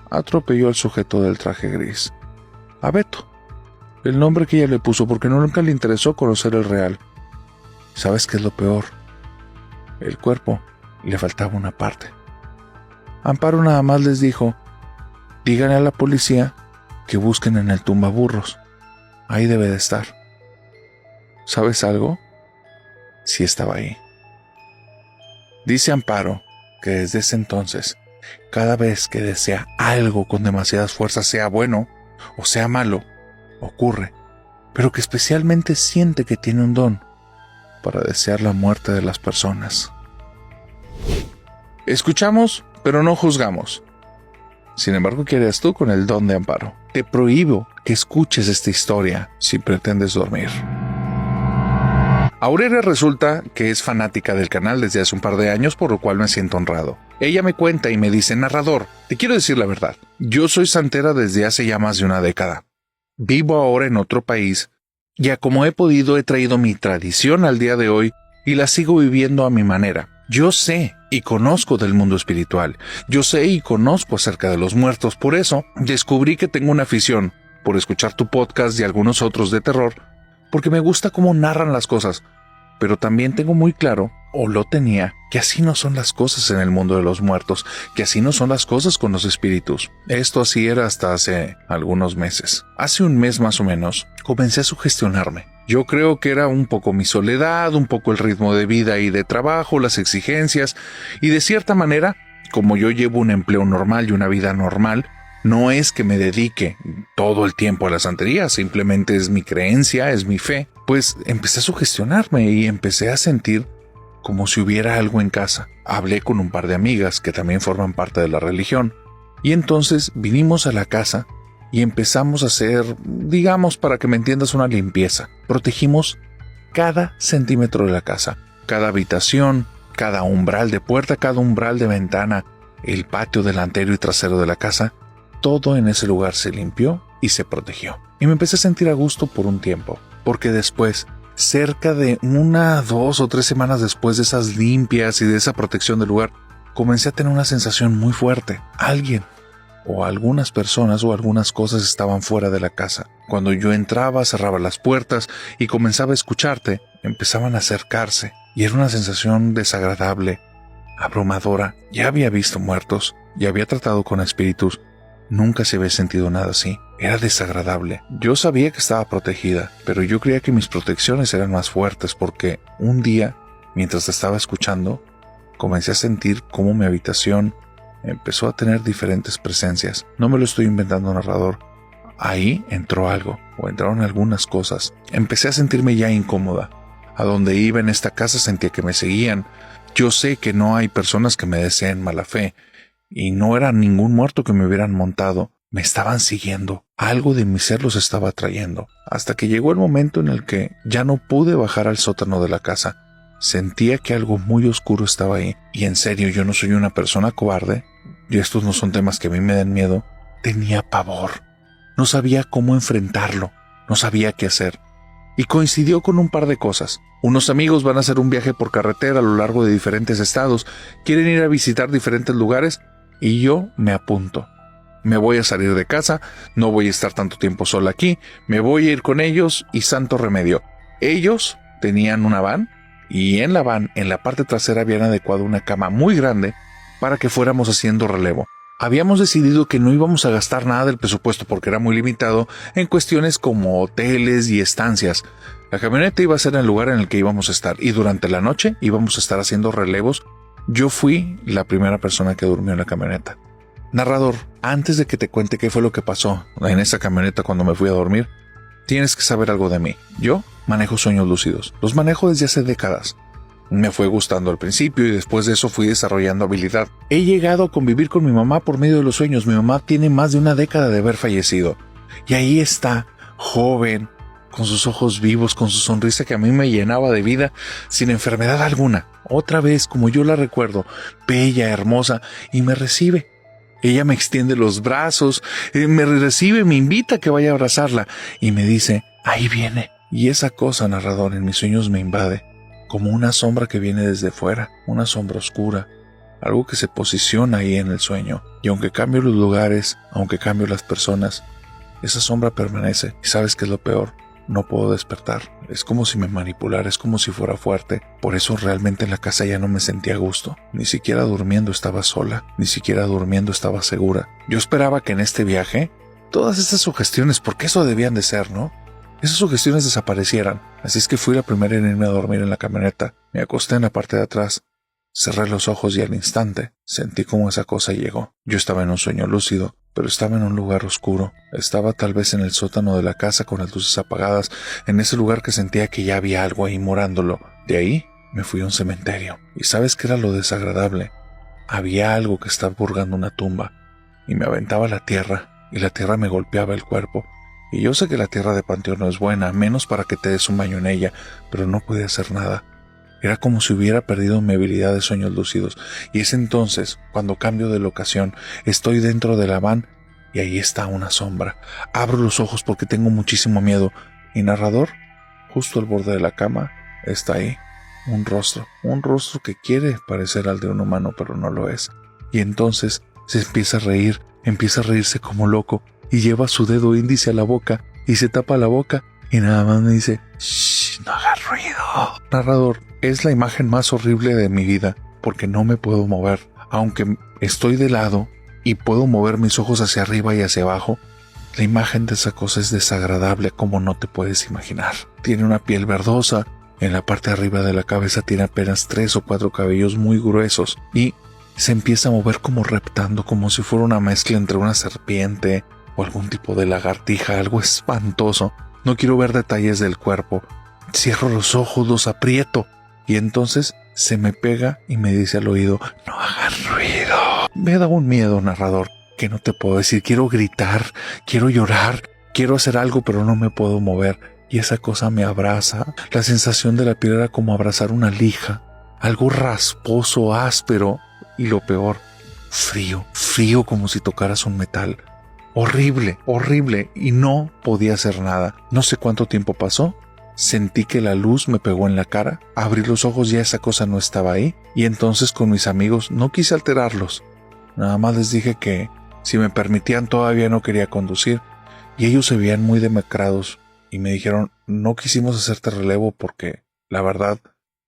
atropelló al sujeto del traje gris, a Beto, el nombre que ella le puso porque nunca le interesó conocer el real. ¿Sabes qué es lo peor? El cuerpo le faltaba una parte. Amparo nada más les dijo: díganle a la policía que busquen en el tumbaburros. Ahí debe de estar. ¿Sabes algo? Sí estaba ahí. Dice Amparo que desde ese entonces, cada vez que desea algo con demasiadas fuerzas, sea bueno o sea malo, ocurre, pero que especialmente siente que tiene un don para desear la muerte de las personas. Escuchamos, pero no juzgamos. Sin embargo, ¿qué harías tú con el don de Amparo? Te prohíbo que escuches esta historia si pretendes dormir. Aurelia resulta que es fanática del canal desde hace un par de años, por lo cual me siento honrado. Ella me cuenta y me dice: narrador, te quiero decir la verdad. Yo soy santera desde hace ya más de una década. Vivo ahora en otro país, y a como he podido he traído mi tradición al día de hoy y la sigo viviendo a mi manera. Yo sé y conozco del mundo espiritual. Yo sé y conozco acerca de los muertos. Por eso descubrí que tengo una afición por escuchar tu podcast y algunos otros de terror, porque me gusta cómo narran las cosas. Pero también tengo muy claro, o lo tenía, que así no son las cosas en el mundo de los muertos, que así no son las cosas con los espíritus. Esto así era hasta hace algunos meses. Hace un mes más o menos, comencé a sugestionarme. Yo creo que era un poco mi soledad, un poco el ritmo de vida y de trabajo, las exigencias, y de cierta manera, como yo llevo un empleo normal y una vida normal, no es que me dedique todo el tiempo a la santería, simplemente es mi creencia, es mi fe. Pues empecé a sugestionarme y empecé a sentir como si hubiera algo en casa. Hablé con un par de amigas que también forman parte de la religión, y entonces vinimos a la casa y empezamos a hacer, digamos, para que me entiendas, una limpieza. Protegimos cada centímetro de la casa, cada habitación, cada umbral de puerta, cada umbral de ventana, el patio delantero y trasero de la casa. Todo en ese lugar se limpió y se protegió. Y me empecé a sentir a gusto por un tiempo, porque después, cerca de 1, 2 o 3 semanas después de esas limpias y de esa protección del lugar, comencé a tener una sensación muy fuerte. Alguien o algunas personas o algunas cosas estaban fuera de la casa. Cuando yo entraba, cerraba las puertas y comenzaba a escucharte, empezaban a acercarse, y era una sensación desagradable, abrumadora. Ya había visto muertos, ya había tratado con espíritus. Nunca se había sentido nada así. Era desagradable. Yo sabía que estaba protegida, pero yo creía que mis protecciones eran más fuertes, porque un día, mientras te estaba escuchando, comencé a sentir cómo mi habitación empezó a tener diferentes presencias. No me lo estoy inventando, narrador. Ahí entró algo, o entraron algunas cosas. Empecé a sentirme ya incómoda. A donde iba en esta casa sentía que me seguían. Yo sé que no hay personas que me deseen mala fe, y no era ningún muerto que me hubieran montado. Me estaban siguiendo. Algo de mi ser los estaba atrayendo. Hasta que llegó el momento en el que ya no pude bajar al sótano de la casa. Sentía que algo muy oscuro estaba ahí. Y en serio, yo no soy una persona cobarde, y estos no son temas que a mí me den miedo. Tenía pavor. No sabía cómo enfrentarlo. No sabía qué hacer. Y coincidió con un par de cosas. Unos amigos van a hacer un viaje por carretera a lo largo de diferentes estados. Quieren ir a visitar diferentes lugares. Y yo me apunto. Me voy a salir de casa, no voy a estar tanto tiempo sola aquí, me voy a ir con ellos y santo remedio. Ellos tenían una van, y en la van, en la parte trasera, habían adecuado una cama muy grande para que fuéramos haciendo relevo. Habíamos decidido que no íbamos a gastar nada del presupuesto porque era muy limitado en cuestiones como hoteles y estancias. La camioneta iba a ser el lugar en el que íbamos a estar y durante la noche íbamos a estar haciendo relevos. Yo fui la primera persona que durmió en la camioneta. Narrador, antes de que te cuente qué fue lo que pasó en esa camioneta cuando me fui a dormir, tienes que saber algo de mí. Yo manejo sueños lúcidos. Los manejo desde hace décadas. Me fue gustando al principio y después de eso fui desarrollando habilidad. He llegado a convivir con mi mamá por medio de los sueños. Mi mamá tiene más de una década de haber fallecido. Y ahí está, joven, con sus ojos vivos, con su sonrisa que a mí me llenaba de vida, sin enfermedad alguna. Otra vez, como yo la recuerdo, bella, hermosa, y me recibe. Ella me extiende los brazos, me recibe, me invita a que vaya a abrazarla y me dice, ahí viene. Y esa cosa, narrador, en mis sueños me invade, como una sombra que viene desde fuera, una sombra oscura, algo que se posiciona ahí en el sueño. Y aunque cambio los lugares, aunque cambio las personas, esa sombra permanece. ¿Y sabes qué es lo peor? No puedo despertar. Es como si me manipulara, es como si fuera fuerte. Por eso realmente en la casa ya no me sentía a gusto. Ni siquiera durmiendo estaba sola, ni siquiera durmiendo estaba segura. Yo esperaba que en este viaje, todas estas sugestiones, porque eso debían de ser, ¿no? Esas sugestiones desaparecieran. Así es que fui la primera en irme a dormir en la camioneta. Me acosté en la parte de atrás. Cerré los ojos y al instante sentí como esa cosa llegó. Yo estaba en un sueño lúcido, pero estaba en un lugar oscuro. Estaba tal vez en el sótano de la casa con las luces apagadas, en ese lugar que sentía que ya había algo ahí morándolo. De ahí me fui a un cementerio. ¿Y sabes qué era lo desagradable? Había algo que estaba purgando una tumba, y me aventaba la tierra, y la tierra me golpeaba el cuerpo. Y yo sé que la tierra de panteón no es buena, menos para que te des un baño en ella, pero no pude hacer nada. Era como si hubiera perdido mi habilidad de sueños lúcidos. Y es entonces, cuando cambio de locación, estoy dentro de la van y ahí está una sombra. Abro los ojos porque tengo muchísimo miedo. Y narrador, justo al borde de la cama, está ahí. Un rostro que quiere parecer al de un humano, pero no lo es. Y entonces se empieza a reírse como loco y lleva su dedo índice a la boca y se tapa la boca y nada más me dice, shh, no hagas ruido. Narrador, es la imagen más horrible de mi vida porque no me puedo mover. Aunque estoy de lado y puedo mover mis ojos hacia arriba y hacia abajo, la imagen de esa cosa es desagradable como no te puedes imaginar. Tiene una piel verdosa, en la parte de arriba de la cabeza tiene apenas 3 o 4 cabellos muy gruesos y se empieza a mover como reptando, como si fuera una mezcla entre una serpiente o algún tipo de lagartija, algo espantoso. No quiero ver detalles del cuerpo. Cierro los ojos, los aprieto y entonces se me pega y me dice al oído, no hagas ruido. Me da un miedo, narrador, que no te puedo decir. Quiero gritar, quiero llorar, quiero hacer algo, pero no me puedo mover. Y esa cosa me abraza. La sensación de la piel era como abrazar una lija, algo rasposo, áspero y lo peor, frío como si tocaras un metal. Horrible, horrible, y no podía hacer nada. No sé cuánto tiempo pasó. Sentí que la luz me pegó en la cara. Abrí los ojos y esa cosa no estaba ahí. Y entonces con mis amigos no quise alterarlos. Nada más les dije que si me permitían todavía no quería conducir. Y ellos se veían muy demacrados. Y me dijeron, no quisimos hacerte relevo porque, la verdad,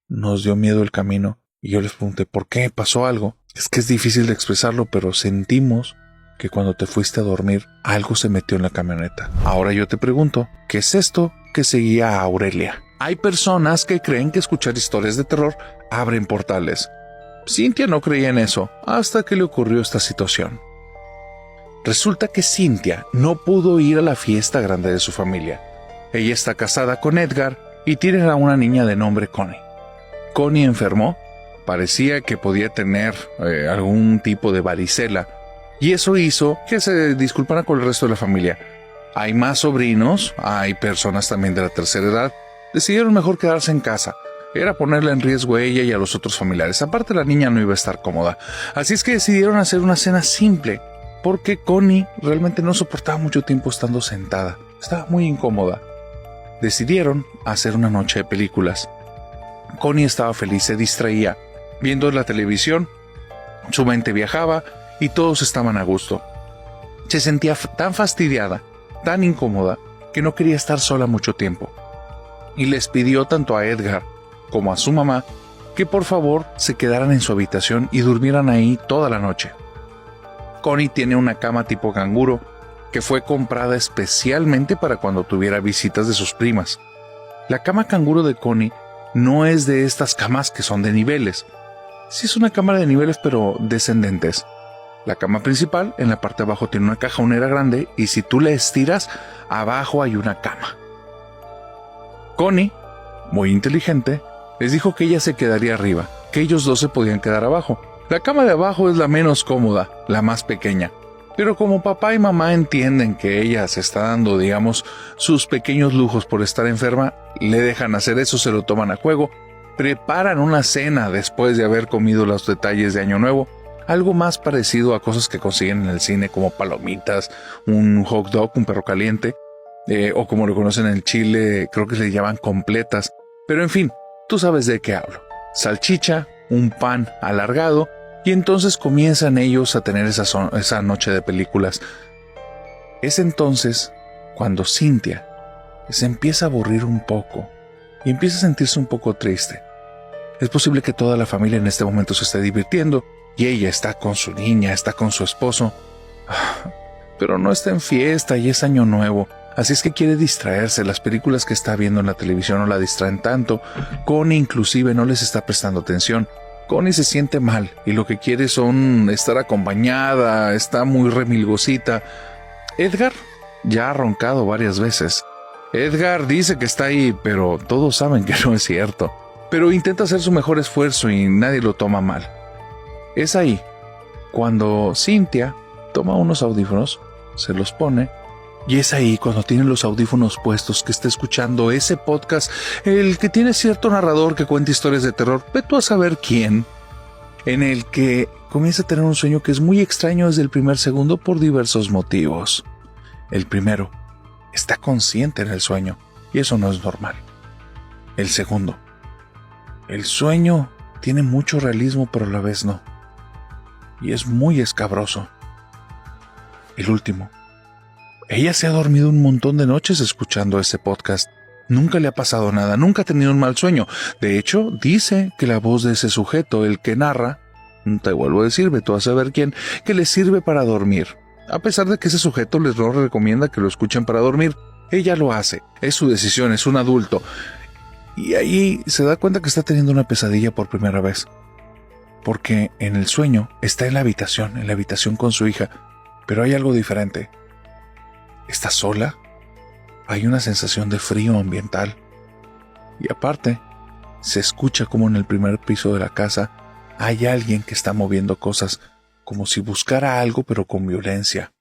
nos dio miedo el camino. Y yo les pregunté, ¿por qué? ¿Pasó algo? Es que es difícil de expresarlo, pero sentimos que cuando te fuiste a dormir, algo se metió en la camioneta. Ahora yo te pregunto, ¿qué es esto que seguía a Aurelia? Hay personas que creen que escuchar historias de terror abren portales. Cintia no creía en eso, hasta que le ocurrió esta situación. Resulta que Cintia no pudo ir a la fiesta grande de su familia. Ella está casada con Edgar y tiene a una niña de nombre Connie. Connie enfermó, parecía que podía tener algún tipo de varicela, y eso hizo que se disculpara con el resto de la familia. Hay más sobrinos, hay personas también de la tercera edad. Decidieron mejor quedarse en casa. Era ponerla en riesgo a ella y a los otros familiares. Aparte, la niña no iba a estar cómoda. Así es que decidieron hacer una cena simple, porque Connie realmente no soportaba mucho tiempo estando sentada. Estaba muy incómoda. Decidieron hacer una noche de películas. Connie estaba feliz, se distraía. Viendo la televisión, su mente viajaba y todos estaban a gusto. Se sentía tan fastidiada, tan incómoda, que no quería estar sola mucho tiempo. Y les pidió tanto a Edgar como a su mamá que por favor se quedaran en su habitación y durmieran ahí toda la noche. Connie tiene una cama tipo canguro que fue comprada especialmente para cuando tuviera visitas de sus primas. La cama canguro de Connie no es de estas camas que son de niveles. Sí es una cama de niveles pero descendentes. La cama principal en la parte de abajo tiene una cajonera grande y si tú la estiras, abajo hay una cama. Connie, muy inteligente, les dijo que ella se quedaría arriba, que ellos dos se podían quedar abajo. La cama de abajo es la menos cómoda, la más pequeña. Pero como papá y mamá entienden que ella se está dando, digamos, sus pequeños lujos por estar enferma, le dejan hacer eso, se lo toman a juego, preparan una cena después de haber comido los detalles de Año Nuevo, algo más parecido a cosas que consiguen en el cine como palomitas, un hot dog, un perro caliente, o como lo conocen en Chile, creo que se llaman completas. Pero en fin, tú sabes de qué hablo. Salchicha, un pan alargado, y entonces comienzan ellos a tener esa noche de películas. Es entonces cuando Cynthia se empieza a aburrir un poco y empieza a sentirse un poco triste. Es posible que toda la familia en este momento se esté divirtiendo y ella está con su niña, está con su esposo, pero no está en fiesta y es Año Nuevo. Así es que quiere distraerse. Las películas que está viendo en la televisión no la distraen tanto. Connie inclusive no les está prestando atención. Connie se siente mal y lo que quiere son estar acompañada, está muy remilgosita. Edgar ya ha roncado varias veces. Edgar dice que está ahí, pero todos saben que no es cierto. Pero intenta hacer su mejor esfuerzo y nadie lo toma mal. Es ahí cuando Cynthia toma unos audífonos, se los pone, y es ahí cuando tiene los audífonos puestos que está escuchando ese podcast, el que tiene cierto narrador que cuenta historias de terror, ve tú a saber quién, en el que comienza a tener un sueño que es muy extraño desde el primer segundo por diversos motivos. El primero, está consciente en el sueño, y eso no es normal. El segundo, el sueño tiene mucho realismo pero a la vez no, y es muy escabroso. El último, ella se ha dormido un montón de noches escuchando ese podcast. Nunca le ha pasado nada, nunca ha tenido un mal sueño. De hecho, dice que la voz de ese sujeto, el que narra, te vuelvo a decir, ve tú a saber quién, que le sirve para dormir. A pesar de que ese sujeto les no recomienda que lo escuchen para dormir, ella lo hace. Es su decisión, es un adulto. Y ahí se da cuenta que está teniendo una pesadilla por primera vez. Porque en el sueño está en la habitación con su hija, pero hay algo diferente. Está sola, hay una sensación de frío ambiental y aparte se escucha como en el primer piso de la casa hay alguien que está moviendo cosas como si buscara algo pero con violencia,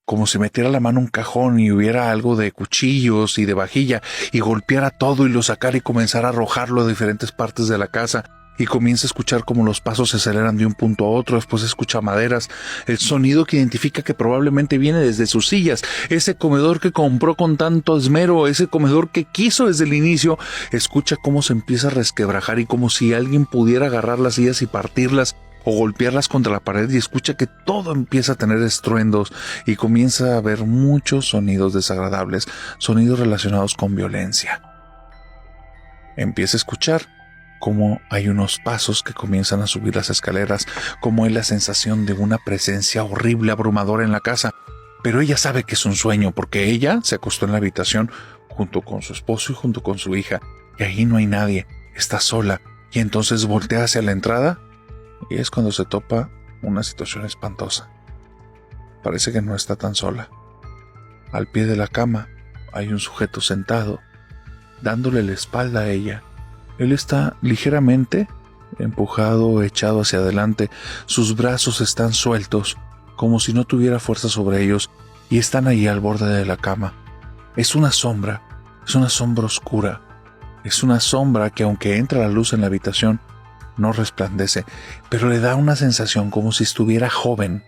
como si metiera la mano en un cajón y hubiera algo de cuchillos y de vajilla y golpeara todo y lo sacara y comenzara a arrojarlo a diferentes partes de la casa. Y comienza a escuchar cómo los pasos se aceleran de un punto a otro, después escucha maderas, el sonido que identifica que probablemente viene desde sus sillas, ese comedor que compró con tanto esmero, ese comedor que quiso desde el inicio, escucha cómo se empieza a resquebrajar y como si alguien pudiera agarrar las sillas y partirlas o golpearlas contra la pared y escucha que todo empieza a tener estruendos y comienza a haber muchos sonidos desagradables, sonidos relacionados con violencia. Empieza a escuchar como hay unos pasos que comienzan a subir las escaleras, como hay la sensación de una presencia horrible, abrumadora en la casa, pero ella sabe que es un sueño porque ella se acostó en la habitación junto con su esposo y junto con su hija, y ahí no hay nadie, está sola, y entonces voltea hacia la entrada y es cuando se topa una situación espantosa. Parece que no está tan sola. Al pie de la cama hay un sujeto sentado, dándole la espalda a ella. Él está ligeramente empujado, echado hacia adelante, sus brazos están sueltos, como si no tuviera fuerza sobre ellos, y están ahí al borde de la cama. Es una sombra oscura, es una sombra que aunque entra la luz en la habitación, no resplandece, pero le da una sensación como si estuviera joven,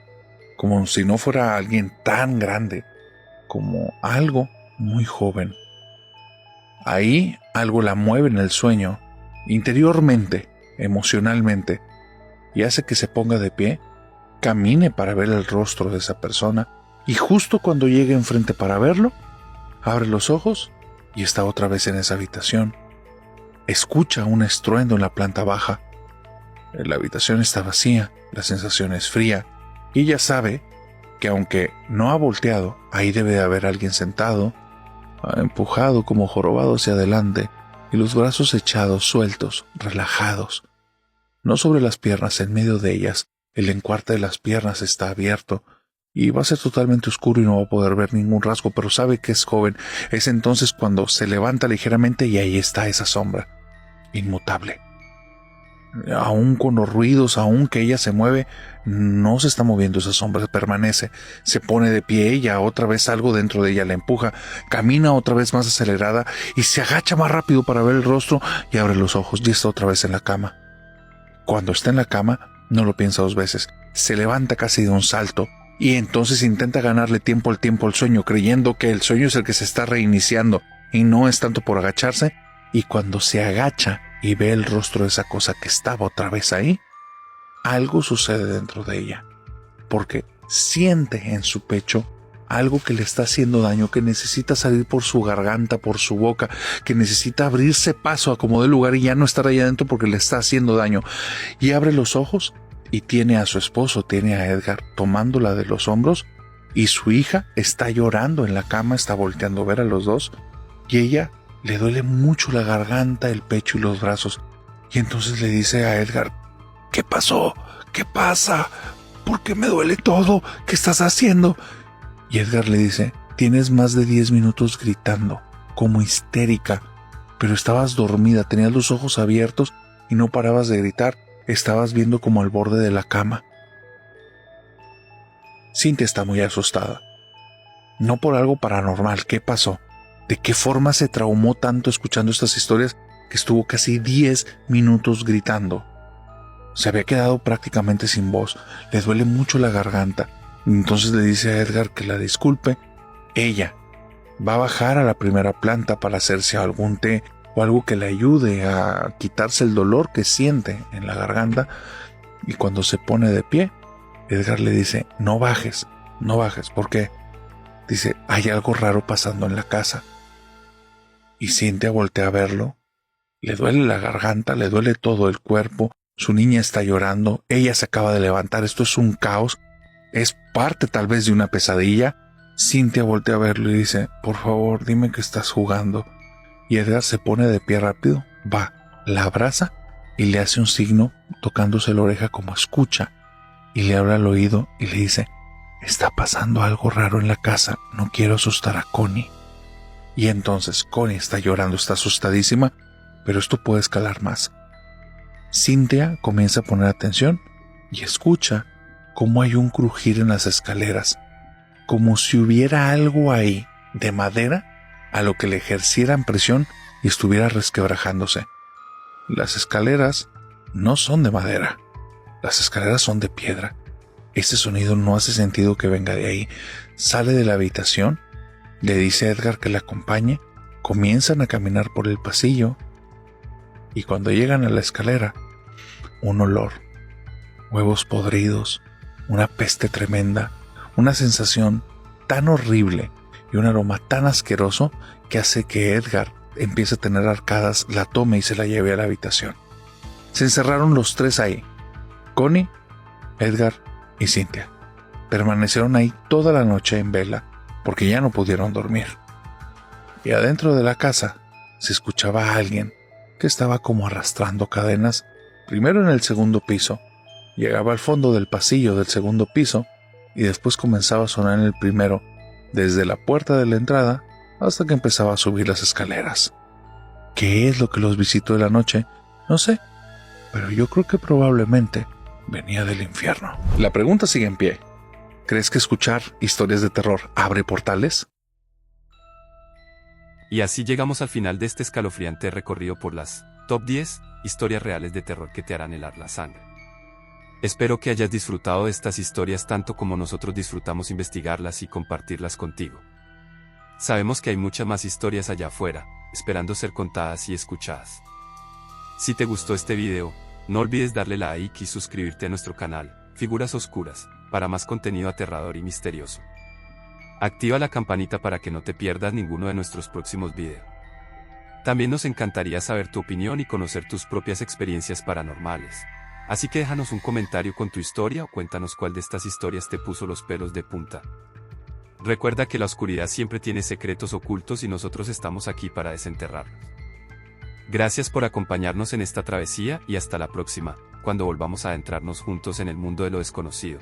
como si no fuera alguien tan grande, como algo muy joven. Ahí algo la mueve en el sueño, interiormente, emocionalmente, y hace que se ponga de pie, camine para ver el rostro de esa persona, y justo cuando llegue enfrente para verlo, abre los ojos y está otra vez en esa habitación. Escucha un estruendo en la planta baja. La habitación está vacía, la sensación es fría, Y ella sabe que aunque no ha volteado, ahí debe de haber alguien sentado, empujado como jorobado hacia adelante, y los brazos echados, sueltos, relajados. No sobre las piernas, en medio de ellas. El encuarte de las piernas está abierto, y va a ser totalmente oscuro y no va a poder ver ningún rasgo, pero sabe que es joven. Es entonces cuando se levanta ligeramente y ahí está esa sombra, inmutable. Aún con los ruidos, aún que ella se mueve, no se está moviendo esa sombra, permanece. Se pone de pie ella, otra vez algo dentro de ella la empuja, camina otra vez más acelerada y se agacha más rápido para ver el rostro y abre los ojos y está otra vez en la cama. Cuando está en la cama, no lo piensa dos veces, se levanta casi de un salto y entonces intenta ganarle tiempo al sueño, creyendo que el sueño es el que se está reiniciando y no es tanto por agacharse, y cuando se agacha y ve el rostro de esa cosa que estaba otra vez ahí, algo sucede dentro de ella, porque siente en su pecho algo que le está haciendo daño, que necesita salir por su garganta, por su boca, que necesita abrirse paso a como de lugar y ya no estar ahí adentro porque le está haciendo daño. Y abre los ojos y tiene a su esposo, tiene a Edgar tomándola de los hombros, y su hija está llorando en la cama, está volteando a ver a los dos, y ella le duele mucho la garganta, el pecho y los brazos. Y entonces le dice a Edgar: ¿qué pasó? ¿Qué pasa? ¿Por qué me duele todo? ¿Qué estás haciendo? Y Edgar le dice: tienes más de 10 minutos gritando, como histérica, pero estabas dormida, tenías los ojos abiertos y no parabas de gritar, estabas viendo como al borde de la cama. Cynthia está muy asustada. No por algo paranormal. ¿Qué pasó? ¿De qué forma se traumó tanto escuchando estas historias que estuvo casi 10 minutos gritando? Se había quedado prácticamente sin voz, le duele mucho la garganta. Entonces le dice a Edgar que la disculpe. Ella va a bajar a la primera planta para hacerse algún té o algo que le ayude a quitarse el dolor que siente en la garganta, y cuando se pone de pie, Edgar le dice: no bajes, ¿por qué? Dice: hay algo raro pasando en la casa. Y Cynthia voltea a verlo, le duele la garganta, le duele todo el cuerpo, su niña está llorando, ella se acaba de levantar, esto es un caos, es parte tal vez de una pesadilla. Cynthia voltea a verlo y dice: por favor, dime que estás jugando. Y Edgar se pone de pie rápido, va, la abraza y le hace un signo tocándose la oreja como escucha, y le habla al oído y le dice: está pasando algo raro en la casa, no quiero asustar a Connie. Y entonces Connie está llorando, está asustadísima, pero esto puede escalar más. Cynthia comienza a poner atención y escucha cómo hay un crujir en las escaleras, como si hubiera algo ahí de madera a lo que le ejercieran presión y estuviera resquebrajándose. Las escaleras no son de madera, las escaleras son de piedra. Ese sonido no hace sentido que venga de ahí. Sale de la habitación, le dice a Edgar que la acompañe, comienzan a caminar por el pasillo, y cuando llegan a la escalera, un olor, huevos podridos, una peste tremenda, una sensación tan horrible y un aroma tan asqueroso que hace que Edgar empiece a tener arcadas, la tome y se la lleve a la habitación. Se encerraron los tres ahí, Connie, Edgar y Cynthia. Permanecieron ahí toda la noche en vela porque ya no pudieron dormir. Y adentro de la casa se escuchaba a alguien que estaba como arrastrando cadenas, primero en el segundo piso, llegaba al fondo del pasillo del segundo piso y después comenzaba a sonar en el primero, desde la puerta de la entrada hasta que empezaba a subir las escaleras. ¿Qué es lo que los visitó de la noche? No sé, pero yo creo que probablemente venía del infierno. La pregunta sigue en pie. ¿Crees que escuchar historias de terror abre portales? Y así llegamos al final de este escalofriante recorrido por las top 10 historias reales de terror que te harán helar la sangre. Espero que hayas disfrutado de estas historias tanto como nosotros disfrutamos investigarlas y compartirlas contigo. Sabemos que hay muchas más historias allá afuera, esperando ser contadas y escuchadas. Si te gustó este video, no olvides darle like y suscribirte a nuestro canal, Figuras Oscuras, para más contenido aterrador y misterioso. Activa la campanita para que no te pierdas ninguno de nuestros próximos videos. También nos encantaría saber tu opinión y conocer tus propias experiencias paranormales. Así que déjanos un comentario con tu historia o cuéntanos cuál de estas historias te puso los pelos de punta. Recuerda que la oscuridad siempre tiene secretos ocultos y nosotros estamos aquí para desenterrarlos. Gracias por acompañarnos en esta travesía y hasta la próxima, cuando volvamos a adentrarnos juntos en el mundo de lo desconocido.